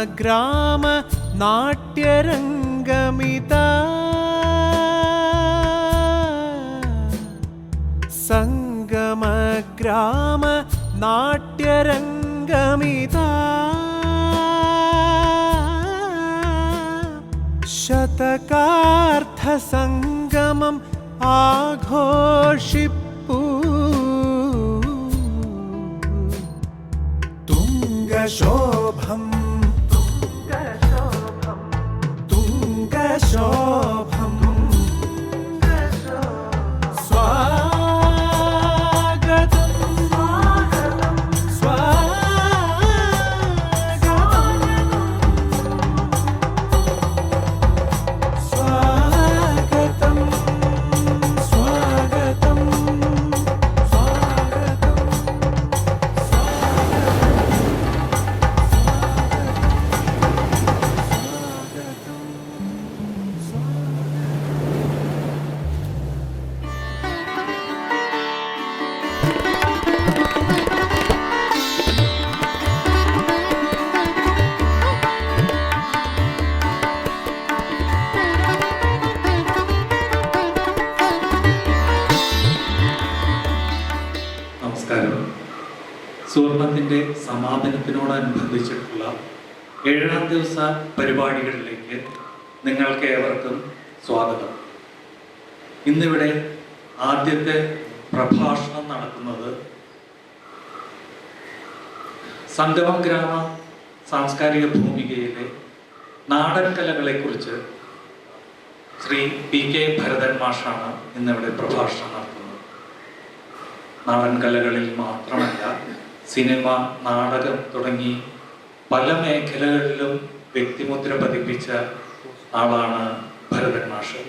സംഗമഗ്രാമ നാട്യരംഗമിതാ സംഗമഗ്രാമ നാട്യരംഗമിതാ ശതകാർത്ഥ സംഗമം ആഘോഷിപ്പൂ തുംഗശോഭം തുംഗശോഭം സ്വാഗതം സ്വാഗതം സ്വാഗതം നമസ്കാരം. സുവർണത്തിൻ്റെ സമാപനത്തിനോടനുബന്ധിച്ചിട്ടുള്ള 7ാം ദിവസ പരിപാടികളിലേക്ക് നിങ്ങൾക്ക് ഏവർക്കും സ്വാഗതം. ഇന്നിവിടെ ആദ്യത്തെ പ്രഭാഷണം നടക്കുന്നത് സംഗമം ഗ്രാമ സാംസ്കാരിക ഭൂമികയിലെ നാടൻ കലകളെക്കുറിച്ച് ശ്രീ PK ഭരതൻ മാഷാണ് ഇന്നിവിടെ പ്രഭാഷണം നടത്തുന്നത്. നാടൻ കലകളിൽ മാത്രമല്ല, സിനിമ, നാടകം തുടങ്ങി പല മേഖലകളിലും വ്യക്തിമുദ്ര പതിപ്പിച്ച ആളാണ് ഭരതൻ മാഷ്.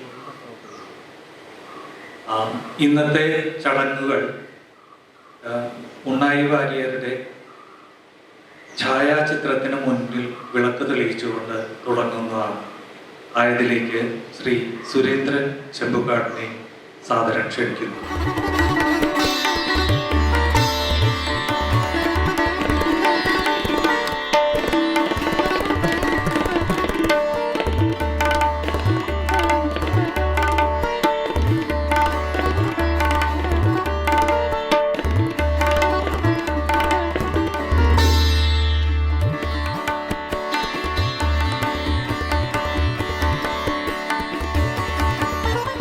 ഇന്നത്തെ ചടങ്ങുകൾ ഉണ്ണായി വാര്യരുടെ ഛായാചിത്രത്തിന് മുന്നിൽ വിളക്ക് തെളിയിച്ചുകൊണ്ട് തുടങ്ങുന്നതാണ്. ആയതിലേക്ക് ശ്രീ സുരേന്ദ്രൻ ചെമ്പുകാടിനെ സാദരം ക്ഷണിക്കുന്നു.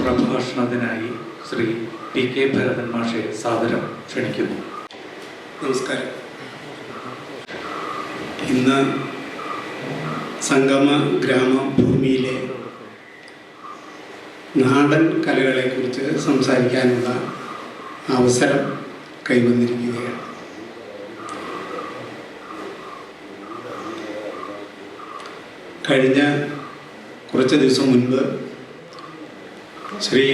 പ്രഭാഷണത്തിനായി ശ്രീ PK ഭരതൻ മാഷെ സാദരം ക്ഷണിക്കുന്നു. നമസ്കാരം. ഇന്ന് സംഗമ ഗ്രാമഭൂമിയിലെ നാടൻ കലകളെക്കുറിച്ച് സംസാരിക്കാനുള്ള അവസരം കൈവന്നിരിക്കുകയാണ്. കഴിഞ്ഞ കുറച്ച് ദിവസം മുൻപ് ശ്രീ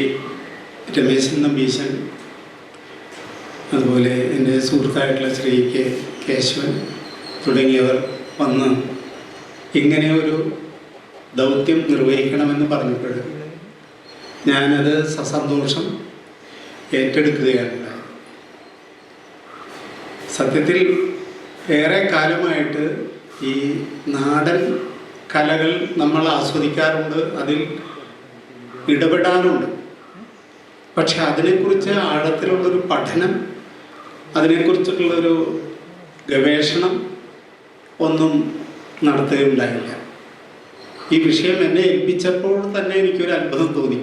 രമേശൻ നമ്പീശൻ, അതുപോലെ എൻ്റെ സുഹൃത്തായിട്ടുള്ള ശ്രീ കേശവൻ തുടങ്ങിയവർ വന്ന് ഇങ്ങനെ ഒരു ദൗത്യം നിർവഹിക്കണമെന്ന് പറഞ്ഞപ്പോൾ ഞാനത് സസന്തോഷം ഏറ്റെടുക്കുകയാണ്. സത്യത്തിൽ ഏറെ കാലമായിട്ട് ഈ നാടൻ കലകൾ നമ്മൾ ആസ്വദിക്കാറുണ്ട്, അതിൽ ഇടപെടാറുണ്ട്. പക്ഷെ അതിനെക്കുറിച്ച് ആഴത്തിലുള്ളൊരു പഠനം, അതിനെക്കുറിച്ചുള്ളൊരു ഗവേഷണം ഒന്നും നടത്തുകയുണ്ടായില്ല. ഈ വിഷയം എന്നെ ഏൽപ്പിച്ചപ്പോൾ തന്നെ എനിക്കൊരു അത്ഭുതം തോന്നി.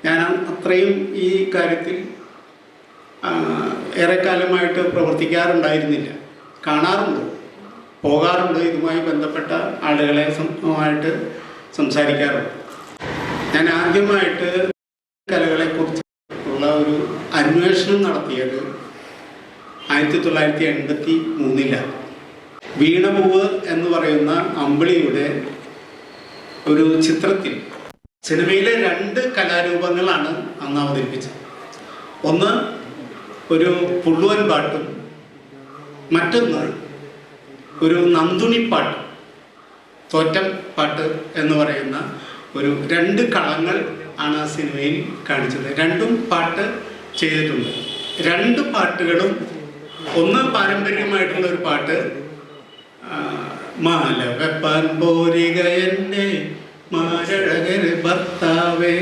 ഞാൻ അത്രയും ഈ കാര്യത്തിൽ ഏറെക്കാലമായിട്ട് പ്രവർത്തിക്കാറുണ്ടായിരുന്നില്ല. കാണാറുണ്ട്, പോകാറുണ്ട്, ഇതുമായി ബന്ധപ്പെട്ട ആളുകളായിട്ട് സംസാരിക്കാറുണ്ട്. ഞാൻ ആദ്യമായിട്ട് കലകളെക്കുറിച്ച് ഉള്ള ഒരു അന്വേഷണം നടത്തിയത് 1983 വീണപൂവ് എന്ന് പറയുന്ന അമ്പിളിയുടെ ഒരു ചിത്രത്തിൽ സിനിമയിലെ 2 കലാരൂപങ്ങളാണ് അന്ന് അവതരിപ്പിച്ചത്. ഒന്ന് ഒരു പുള്ളുവൻ പാട്ടും മറ്റൊന്ന് ഒരു നന്ദുണിപ്പാട്ട്, തോറ്റം പാട്ട് എന്ന് പറയുന്ന ഒരു 2 കളങ്ങൾ ആണ് ആ സിനിമയിൽ കാണിച്ചത്. 2 പാട്ട് ചെയ്തിട്ടുണ്ട്. 2 പാട്ടുകളും, ഒന്ന് പാരമ്പര്യമായിട്ടുള്ള ഒരു പാട്ട് മാല വെപ്പാൻ പോരിക എൻ്റെ മാരഴകര് ഭർത്താവേ,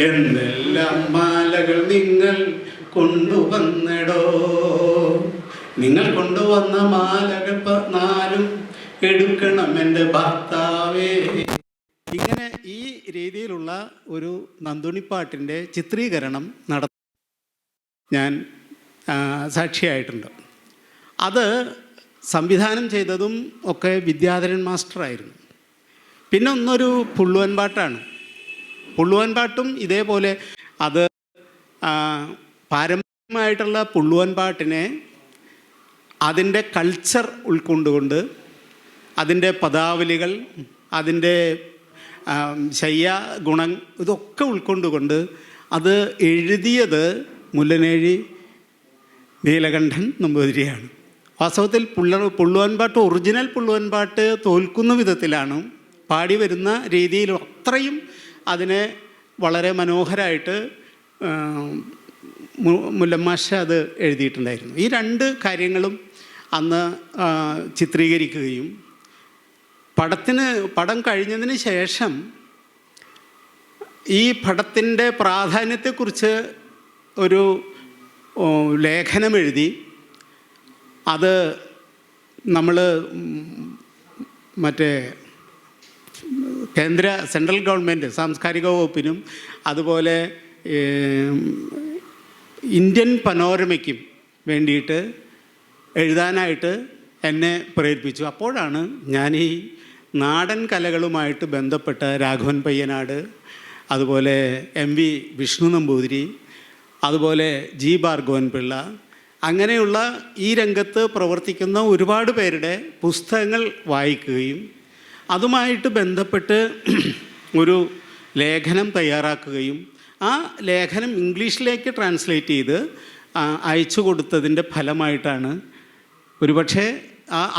എന്തെല്ലാം മാലകൾ നിങ്ങൾ കൊണ്ടുവന്നടോ, നിങ്ങൾ കൊണ്ടുവന്ന മാലകൾ നാലും എടുക്കണം എൻ്റെ ഭർത്താവേ. ഇങ്ങനെ ഈ രീതിയിലുള്ള ഒരു നന്ദുണിപ്പാട്ടിൻ്റെ ചിത്രീകരണം ഞാൻ സാക്ഷിയായിട്ടുണ്ട്. അത് സംവിധാനം ചെയ്തതും ഒക്കെ വിദ്യാധരൻ മാസ്റ്ററായിരുന്നു. പിന്നെ ഒന്നൊരു പുള്ളുവൻ പാട്ടാണ്. പുള്ളുവൻ പാട്ടും ഇതേപോലെ അത് പാരമ്പര്യമായിട്ടുള്ള പുള്ളുവൻ പാട്ടിനെ അതിൻ്റെ കൾച്ചർ ഉൾക്കൊണ്ടുകൊണ്ട് അതിൻ്റെ പദാവലികൾ, അതിൻ്റെ ശയ്യ ഗുണം ഇതൊക്കെ ഉൾക്കൊണ്ടുകൊണ്ട് അത് എഴുതിയത് മുല്ലനേഴി നീലകണ്ഠൻ നമ്പൂതിരിയാണ്. വാസ്തവത്തിൽ പുള്ളുവൻ പാട്ട്, ഒറിജിനൽ പുള്ളുവൻ പാട്ട് തോൽക്കുന്ന വിധത്തിലാണ് പാടി വരുന്ന രീതിയിൽ അത്രയും അതിനെ വളരെ മനോഹരമായിട്ട് മുല്ലമാഷ അത് എഴുതിയിട്ടുണ്ടായിരുന്നു. ഈ രണ്ട് കാര്യങ്ങളും അന്ന് ചിത്രീകരിക്കുകയും പടം കഴിഞ്ഞതിന് ശേഷം ഈ പടത്തിൻ്റെ പ്രാധാന്യത്തെക്കുറിച്ച് ഒരു ലേഖനം എഴുതി അത് നമ്മൾ മറ്റേ സെൻട്രൽ ഗവൺമെൻറ് സാംസ്കാരിക വകുപ്പിനും അതുപോലെ ഇന്ത്യൻ പനോരമയ്ക്കും വേണ്ടിയിട്ട് എഴുതാനായിട്ട് എന്നെ പ്രേരിപ്പിച്ചു. അപ്പോഴാണ് ഞാൻ ഈ നാടൻ കലകളുമായിട്ട് ബന്ധപ്പെട്ട രാഘവൻ പയ്യനാട്, അതുപോലെ MV വിഷ്ണു നമ്പൂതിരി, അതുപോലെ G ഭാർഗവൻ പിള്ള, അങ്ങനെയുള്ള ഈ രംഗത്ത് പ്രവർത്തിക്കുന്ന ഒരുപാട് പേരുടെ പുസ്തകങ്ങൾ വായിക്കുകയും അതുമായിട്ട് ബന്ധപ്പെട്ട് ഒരു ലേഖനം തയ്യാറാക്കുകയും ആ ലേഖനം ഇംഗ്ലീഷിലേക്ക് ട്രാൻസ്ലേറ്റ് ചെയ്ത് അയച്ചു കൊടുത്തതിൻ്റെ ഫലമായിട്ടാണ് ഒരുപക്ഷെ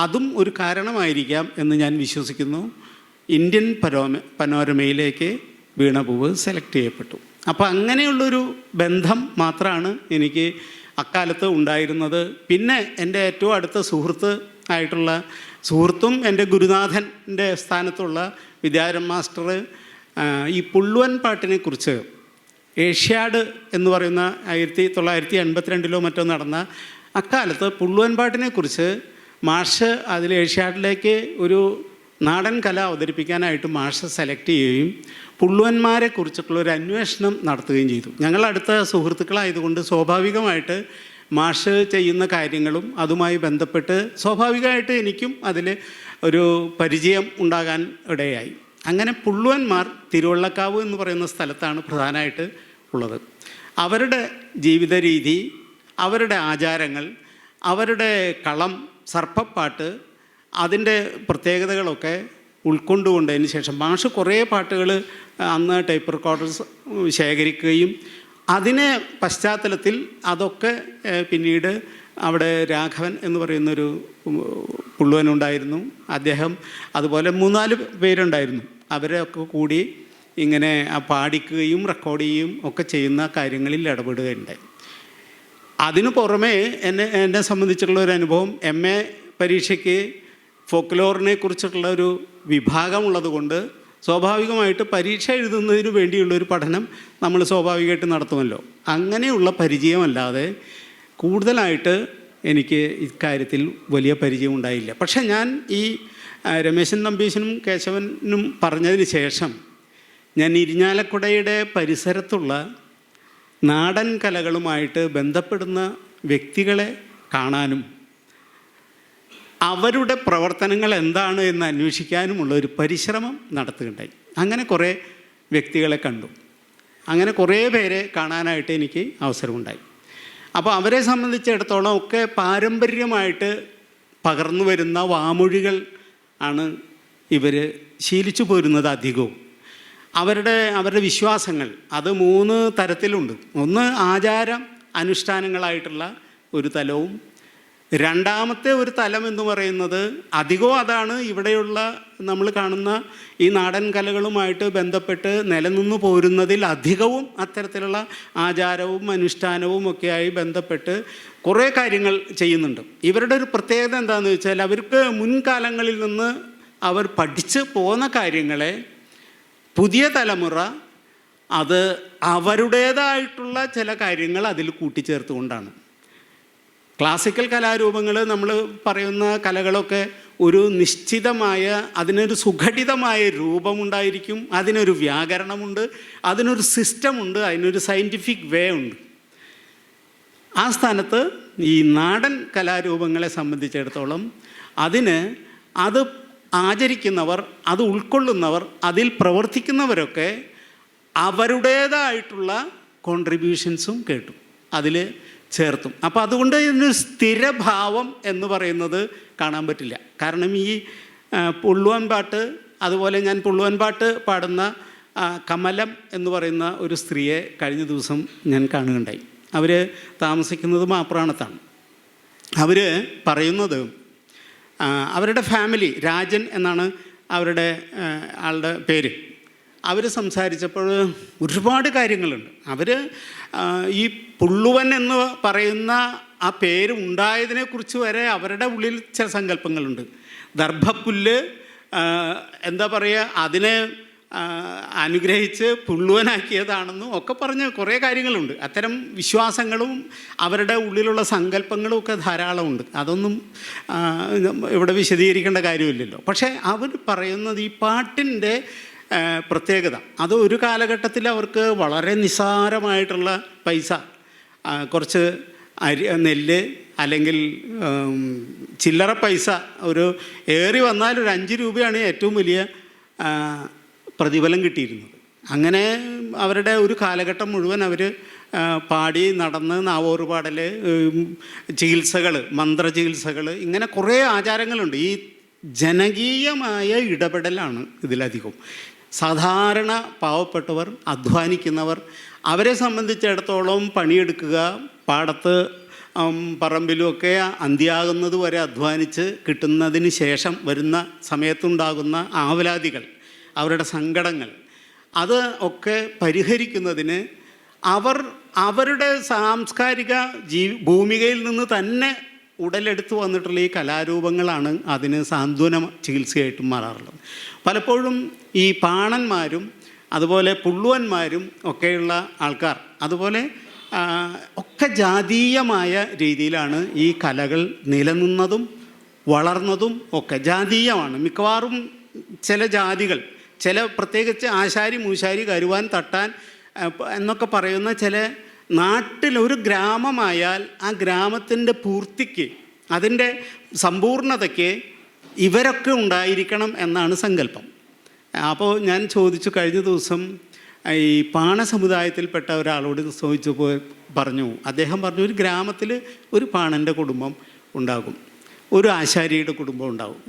അതും ഒരു കാരണമായിരിക്കാം എന്ന് ഞാൻ വിശ്വസിക്കുന്നു, ഇന്ത്യൻ പനോരമയിലേക്ക് വീണപൂവ് സെലക്ട് ചെയ്യപ്പെട്ടു. അപ്പോൾ അങ്ങനെയുള്ളൊരു ബന്ധം മാത്രമാണ് എനിക്ക് അക്കാലത്ത് ഉണ്ടായിരുന്നത്. പിന്നെ എൻ്റെ ഏറ്റവും അടുത്ത സുഹൃത്തും എൻ്റെ ഗുരുനാഥൻ്റെ സ്ഥാനത്തുള്ള വിദ്യാധരൻ മാസ്റ്റർ ഈ പുള്ളുവൻ പാട്ടിനെക്കുറിച്ച് ഏഷ്യാഡ് എന്ന് പറയുന്ന 1982 മറ്റോ നടന്ന അക്കാലത്ത് പുള്ളുവൻ പാട്ടിനെക്കുറിച്ച് മാഷ് അതിൽ ഏഷ്യാഡിലേക്ക് ഒരു നാടൻ കല അവതരിപ്പിക്കാനായിട്ട് മാഷ് സെലക്ട് ചെയ്യുകയും പുള്ളുവന്മാരെ കുറിച്ചിട്ടുള്ള ഒരു അന്വേഷണം നടത്തുകയും ചെയ്തു. ഞങ്ങൾ അടുത്ത സുഹൃത്തുക്കളായതുകൊണ്ട് സ്വാഭാവികമായിട്ട് മാഷ് ചെയ്യുന്ന കാര്യങ്ങളും അതുമായി ബന്ധപ്പെട്ട് സ്വാഭാവികമായിട്ട് എനിക്കും അതിൽ ഒരു പരിചയം ഉണ്ടാകാൻ ഇടയായി. അങ്ങനെ പുള്ളുവന്മാർ തിരുവള്ളക്കാവ് എന്ന് പറയുന്ന സ്ഥലത്താണ് പ്രധാനമായിട്ട് ഉള്ളത്. അവരുടെ ജീവിത രീതി, അവരുടെ ആചാരങ്ങൾ, അവരുടെ കളം, സർപ്പപ്പാട്ട്, അതിൻ്റെ പ്രത്യേകതകളൊക്കെ ഉൾക്കൊണ്ടുകൊണ്ടതിന് ശേഷം മാഷ് കുറേ പാട്ടുകൾ അന്ന് ടേപ്പ് റെക്കോർഡേഴ്സ് ശേഖരിക്കുകയും അതിനെ പശ്ചാത്തലത്തിൽ അതൊക്കെ പിന്നീട് അവിടെ രാഘവൻ എന്ന് പറയുന്നൊരു പുള്ളുവനുണ്ടായിരുന്നു. അദ്ദേഹം അതുപോലെ 3-4 പേരുണ്ടായിരുന്നു. അവരൊക്കെ കൂടി ഇങ്ങനെ പാടിക്കുകയും റെക്കോർഡ് ചെയ്യുകയും ഒക്കെ ചെയ്യുന്ന കാര്യങ്ങളിൽ ഇടപെടുകയുണ്ടായി. അതിനു പുറമേ എന്നെ സംബന്ധിച്ചുള്ള ഒരു അനുഭവം, MA പരീക്ഷയ്ക്ക് ഫോക്ലോറിനെ കുറിച്ചിട്ടുള്ള ഒരു വിഭാഗമുള്ളത് കൊണ്ട് സ്വാഭാവികമായിട്ട് പരീക്ഷ എഴുതുന്നതിന് വേണ്ടിയുള്ളൊരു പഠനം നമ്മൾ സ്വാഭാവികമായിട്ട് നടത്തുമല്ലോ. അങ്ങനെയുള്ള പരിചയമല്ലാതെ കൂടുതലായിട്ട് എനിക്ക് ഇക്കാര്യത്തിൽ വലിയ പരിചയം ഉണ്ടായില്ല. പക്ഷേ ഞാൻ ഈ രമേശൻ നമ്പീശനും കേശവനും പറഞ്ഞതിന് ശേഷം ഞാൻ ഇരിഞ്ഞാലക്കുടയുടെ പരിസരത്തുള്ള നാടൻ കലകളുമായിട്ട് ബന്ധപ്പെടുന്ന വ്യക്തികളെ കാണാനും അവരുടെ പ്രവർത്തനങ്ങൾ എന്താണ് എന്ന് അന്വേഷിക്കാനുമുള്ള ഒരു പരിശ്രമം നടത്തുകയുണ്ടായി. അങ്ങനെ കുറേ വ്യക്തികളെ കണ്ടു. അങ്ങനെ കുറേ പേരെ കാണാനായിട്ട് എനിക്ക് അവസരമുണ്ടായി. അപ്പോൾ അവരെ സംബന്ധിച്ചിടത്തോളം ഒക്കെ പാരമ്പര്യമായിട്ട് പകർന്നു വരുന്ന വാമൊഴികൾ ആണ് ഇവർ ശീലിച്ചു പോരുന്നത് അധികവും. അവരുടെ വിശ്വാസങ്ങൾ അത് 3 തരത്തിലുണ്ട്. ഒന്ന് ആചാരം അനുഷ്ഠാനങ്ങളായിട്ടുള്ള ഒരു തലവും, രണ്ടാമത്തെ ഒരു തലം എന്ന് പറയുന്നത് അധികവും അതാണ് ഇവിടെയുള്ള നമ്മൾ കാണുന്ന ഈ നാടൻ കലകളുമായിട്ട് ബന്ധപ്പെട്ട് നിലനിന്നു പോരുന്നതിൽ അധികവും അത്തരത്തിലുള്ള ആചാരവും അനുഷ്ഠാനവും ഒക്കെയായി ബന്ധപ്പെട്ട് കുറേ കാര്യങ്ങൾ ചെയ്യുന്നുണ്ട്. ഇവരുടെ ഒരു പ്രത്യേകത എന്താണെന്ന് വെച്ചാൽ അവർക്ക് മുൻകാലങ്ങളിൽ നിന്ന് അവർ പഠിച്ച് പോന്ന കാര്യങ്ങളെ പുതിയ തലമുറ അത് അവരുടേതായിട്ടുള്ള ചില കാര്യങ്ങൾ അതിൽ കൂട്ടിച്ചേർത്തുകൊണ്ടാണ്. ക്ലാസിക്കൽ കലാരൂപങ്ങൾ നമ്മൾ പറയുന്ന കലകളൊക്കെ ഒരു നിശ്ചിതമായ അതിനൊരു സുഘടിതമായ രൂപമുണ്ടായിരിക്കും, അതിനൊരു വ്യാകരണമുണ്ട്, അതിനൊരു സിസ്റ്റമുണ്ട്, അതിനൊരു സയൻറ്റിഫിക് വേ ഉണ്ട്. ആ സ്ഥാനത്ത് ഈ നാടൻ കലാരൂപങ്ങളെ സംബന്ധിച്ചിടത്തോളം അത് ആചരിക്കുന്നവർ, അത് ഉൾക്കൊള്ളുന്നവർ, അതിൽ പ്രവർത്തിക്കുന്നവരൊക്കെ അവരുടേതായിട്ടുള്ള കോൺട്രിബ്യൂഷൻസും കേട്ടു അതിൽ ചേർത്തും. അപ്പോൾ അതുകൊണ്ട് ഇതിനൊരു സ്ഥിരഭാവം എന്ന് പറയുന്നത് കാണാൻ പറ്റില്ല. കാരണം ഈ പുള്ളുവൻ പാട്ട്, അതുപോലെ ഞാൻ പുള്ളുവൻ പാട്ട് പാടുന്ന കമലം എന്ന് പറയുന്ന ഒരു സ്ത്രീയെ കഴിഞ്ഞ ദിവസം ഞാൻ കാണുകയുണ്ടായി. അവർ താമസിക്കുന്നത് മാപ്രാണത്താണ്. അവർ പറയുന്നത് അവരുടെ ഫാമിലി, രാജൻ എന്നാണ് അവരുടെ ആളുടെ പേര്. അവർ സംസാരിച്ചപ്പോൾ ഒരുപാട് കാര്യങ്ങളുണ്ട്. അവർ ഈ പുള്ളുവൻ എന്ന് പറയുന്ന ആ പേര് ഉണ്ടായതിനെക്കുറിച്ച് വരെ അവരുടെ ഉള്ളിൽ ചില സങ്കല്പങ്ങളുണ്ട്. ദർഭപ്പുല്ല് എന്താ പറയുക, അതിനെ അനുഗ്രഹിച്ച് പുള്ളുവനാക്കിയതാണെന്നും ഒക്കെ പറഞ്ഞ് കുറേ കാര്യങ്ങളുണ്ട്. അത്തരം വിശ്വാസങ്ങളും അവരുടെ ഉള്ളിലുള്ള സങ്കല്പങ്ങളും ഒക്കെ ധാരാളമുണ്ട്. അതൊന്നും ഇവിടെ വിശദീകരിക്കേണ്ട കാര്യമില്ലല്ലോ. പക്ഷേ അവർ പറയുന്നത് ഈ പാട്ടിൻ്റെ പ്രത്യേകത അത് ഒരു കാലഘട്ടത്തിൽ അവർക്ക് വളരെ നിസ്സാരമായിട്ടുള്ള പൈസ, കുറച്ച് നെല്ല് അല്ലെങ്കിൽ ചില്ലറ പൈസ, ഒരു ഏറി വന്നാൽ ഒരു 5 രൂപയാണ് ഏറ്റവും വലിയ പ്രതിഫലം കിട്ടിയിരുന്നത്. അങ്ങനെ അവരുടെ ഒരു കാലഘട്ടം മുഴുവൻ അവർ പാടി നടന്ന് നാവോറുപാടൽ, ചികിത്സകൾ, മന്ത്രചികിത്സകൾ, ഇങ്ങനെ കുറേ ആചാരങ്ങളുണ്ട്. ഈ ജനകീയമായ ഇടപെടലാണ് ഇതിലധികം. സാധാരണ പാവപ്പെട്ടവർ, അധ്വാനിക്കുന്നവർ, അവരെ സംബന്ധിച്ചിടത്തോളം പണിയെടുക്കുക, പാടത്ത് പറമ്പിലുമൊക്കെ അന്ത്യാകുന്നത് വരെ അധ്വാനിച്ച് കിട്ടുന്നതിന് ശേഷം വരുന്ന സമയത്തുണ്ടാകുന്ന ആവലാതികൾ, അവരുടെ സങ്കടങ്ങൾ, അത് ഒക്കെ പരിഹരിക്കുന്നതിന് അവരുടെ സാംസ്കാരിക ഭൂമികയിൽ നിന്ന് തന്നെ ഉടലെടുത്ത് വന്നിട്ടുള്ള ഈ കലാരൂപങ്ങളാണ് അതിന് സാന്ത്വന ചികിത്സയായിട്ടും മാറാറുള്ളത്. പലപ്പോഴും ഈ പാണന്മാരും അതുപോലെ പുള്ളുവന്മാരും ഒക്കെയുള്ള ആൾക്കാർ അതുപോലെ ഒക്കെ ജാതീയമായ രീതിയിലാണ് ഈ കലകൾ നിലനിന്നതും വളർന്നതും ഒക്കെ ജാതീയമാണ്. മിക്കവാറും ചില ജാതികൾ, ചില പ്രത്യേകിച്ച് ആശാരി, മൂശാരി, കരുവാൻ, തട്ടാൻ എന്നൊക്കെ പറയുന്ന ചില നാട്ടിലൊരു ഗ്രാമമായാൽ ആ ഗ്രാമത്തിൻ്റെ പൂർത്തിക്ക്, അതിൻ്റെ സമ്പൂർണതയ്ക്ക് ഇവരൊക്കെ ഉണ്ടായിരിക്കണം എന്നാണ് സങ്കല്പം. അപ്പോൾ ഞാൻ ചോദിച്ചു, കഴിഞ്ഞ ദിവസം ഈ പാണ സമുദായത്തിൽപ്പെട്ട ഒരാളോട് ചോദിച്ചപ്പോൾ അദ്ദേഹം പറഞ്ഞു ഒരു ഗ്രാമത്തിൽ ഒരു പാണൻ്റെ കുടുംബം ഉണ്ടാകും, ഒരു ആശാരിയുടെ കുടുംബം ഉണ്ടാകും,